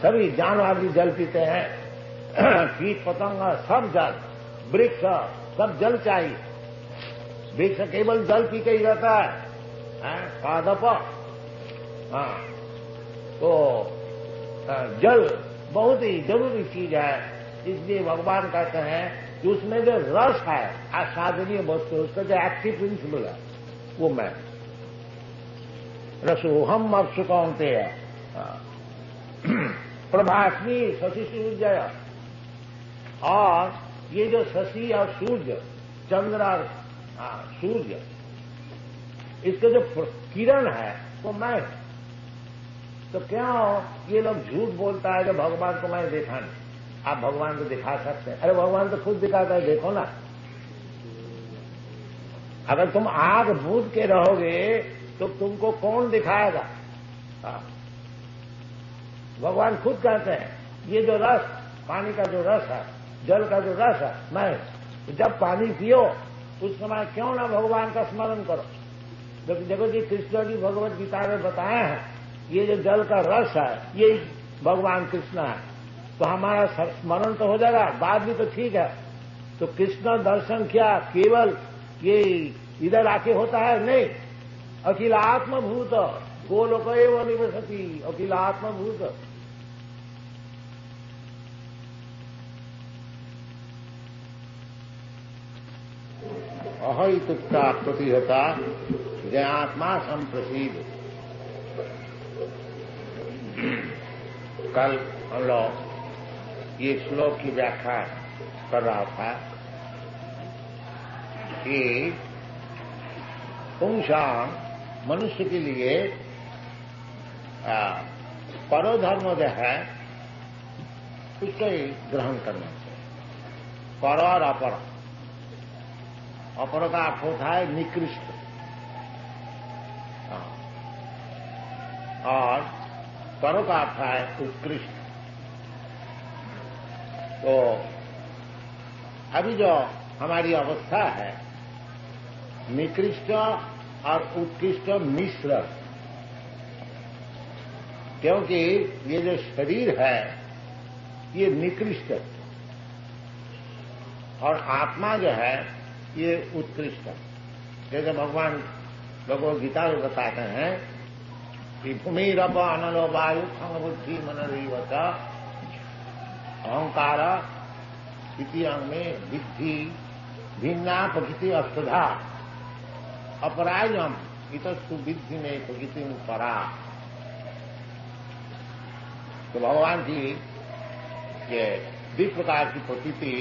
सभी जानवर भी जल पीते हैं, कीट पतंग सब जल, वृक्ष सब जल चाहिए। वृक्ष केवल जल पी के ही रहता है पादप। तो जल बहुत ही जरूरी चीज है, इसलिए भगवान कहते हैं कि उसमें जो रस है आस्वादनीय वस्तु, उसका जो एक्टिव प्रिंसिपल है वो मैं रसोहम अप्सु कौन्तेय प्रभास्मी शशि सूर्य। और ये जो शशि और सूर्य, चंद्र और सूर्य, इसके जो किरण है वो मैं। तो क्यों ये लोग झूठ बोलता है कि भगवान को मैं देखा नहीं। आप भगवान को दिखा सकते हैं, अरे भगवान तो खुद दिखाता है, देखो ना। अगर तुम आग बूझ के रहोगे तो तुमको कौन दिखाएगा? भगवान खुद कहते हैं ये जो रस, पानी का जो रस है, जल का जो रस है मैं। जब पानी पियो उस समय क्यों ना भगवान का स्मरण करो। देखो जी, कृष्ण जी भगवत गीता में बताए हैं ये जो जल का रस है ये भगवान कृष्ण है, तो हमारा स्मरण तो हो जाएगा, बात भी तो ठीक है। तो कृष्ण दर्शन क्या केवल ये इधर आके होता है? नहीं, अखिल आत्मभूत गोलोक एवं निवसति, अखिल आत्मभूत। अहितुक्ता प्रतिहता जयात्मा संप्रसिद्ध। कल हम लोग ये श्लोक की व्याख्या कर रहा था कि पुंसाम मनुष्य के लिए परोधर्म जो है उसको ही ग्रहण करना चाहिए। पर और अपर, अपर का अर्थ होता है निकृष्ट, और पर का अर्थ है उत्कृष्ट। तो अभी जो हमारी अवस्था है निकृष्ट और उत्कृष्ट मिश्र, क्योंकि ये जो शरीर है ये निकृष्ट और आत्मा जो है ये उत्कृष्ट। जैसे भगवान भगवद गीता में बताते हैं कि भूमिरप अनलो वायु खंग बुद्धि मनरीवत अहंकार इति अंग में विद्धि भिन्ना प्रकृति अष्टधा अपरायम इत सुविद्धि में प्रकृति परा। तो भगवान की ये द्वि प्रकार की प्रकृति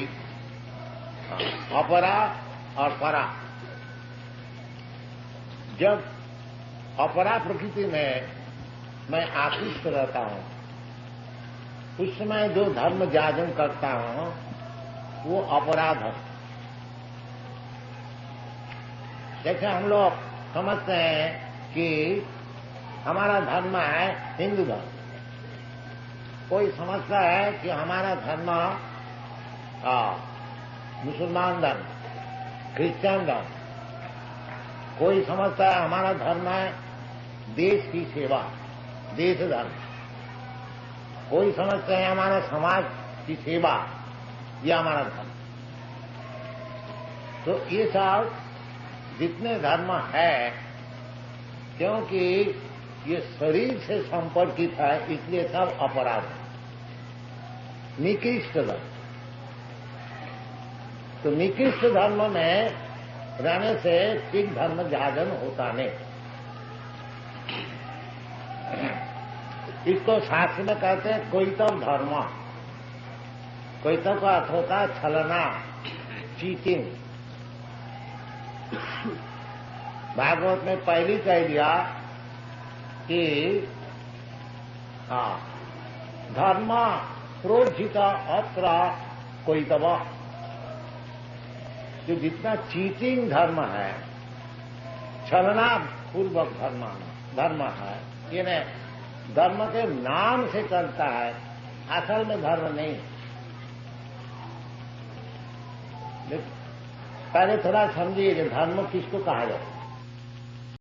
अपरा और परा। जब अपरा प्रकृति में मैं आकृष्ट रहता हूं उस समय जो धर्म जाजन करता हूं वो अपराध है। जैसे हम लोग समझते हैं कि हमारा धर्म है हिंदू धर्म, कोई समझता है कि हमारा धर्म मुसलमान धर्म, क्रिश्चियन धर्म, कोई समझता है हमारा धर्म है देश की सेवा, देश धर्म, कोई समझता है हमारा समाज की सेवा, यह हमारा धर्म। तो ये सब जितने धर्म है, क्योंकि ये शरीर से संपर्कित है इसलिए सब अपराध है, निकृष्ट धर्म। तो निकृष्ट धर्म में रहने से सिख धर्म जागरण होता नहीं। इसको शास्त्र में कहते हैं कोईतव धर्म। कोईतव का अर्थ होता है छलना, चीटिंग। भागवत में पहली कह दिया कि धर्म प्रोज्झित अत्र कोई दवा, जो जितना चीटिंग धर्म है, छलना पूर्वक धर्म है, ये धर्म के नाम से चलता है, असल में धर्म नहीं। पहले थोड़ा समझिए कि धर्म किसको कहा जाए।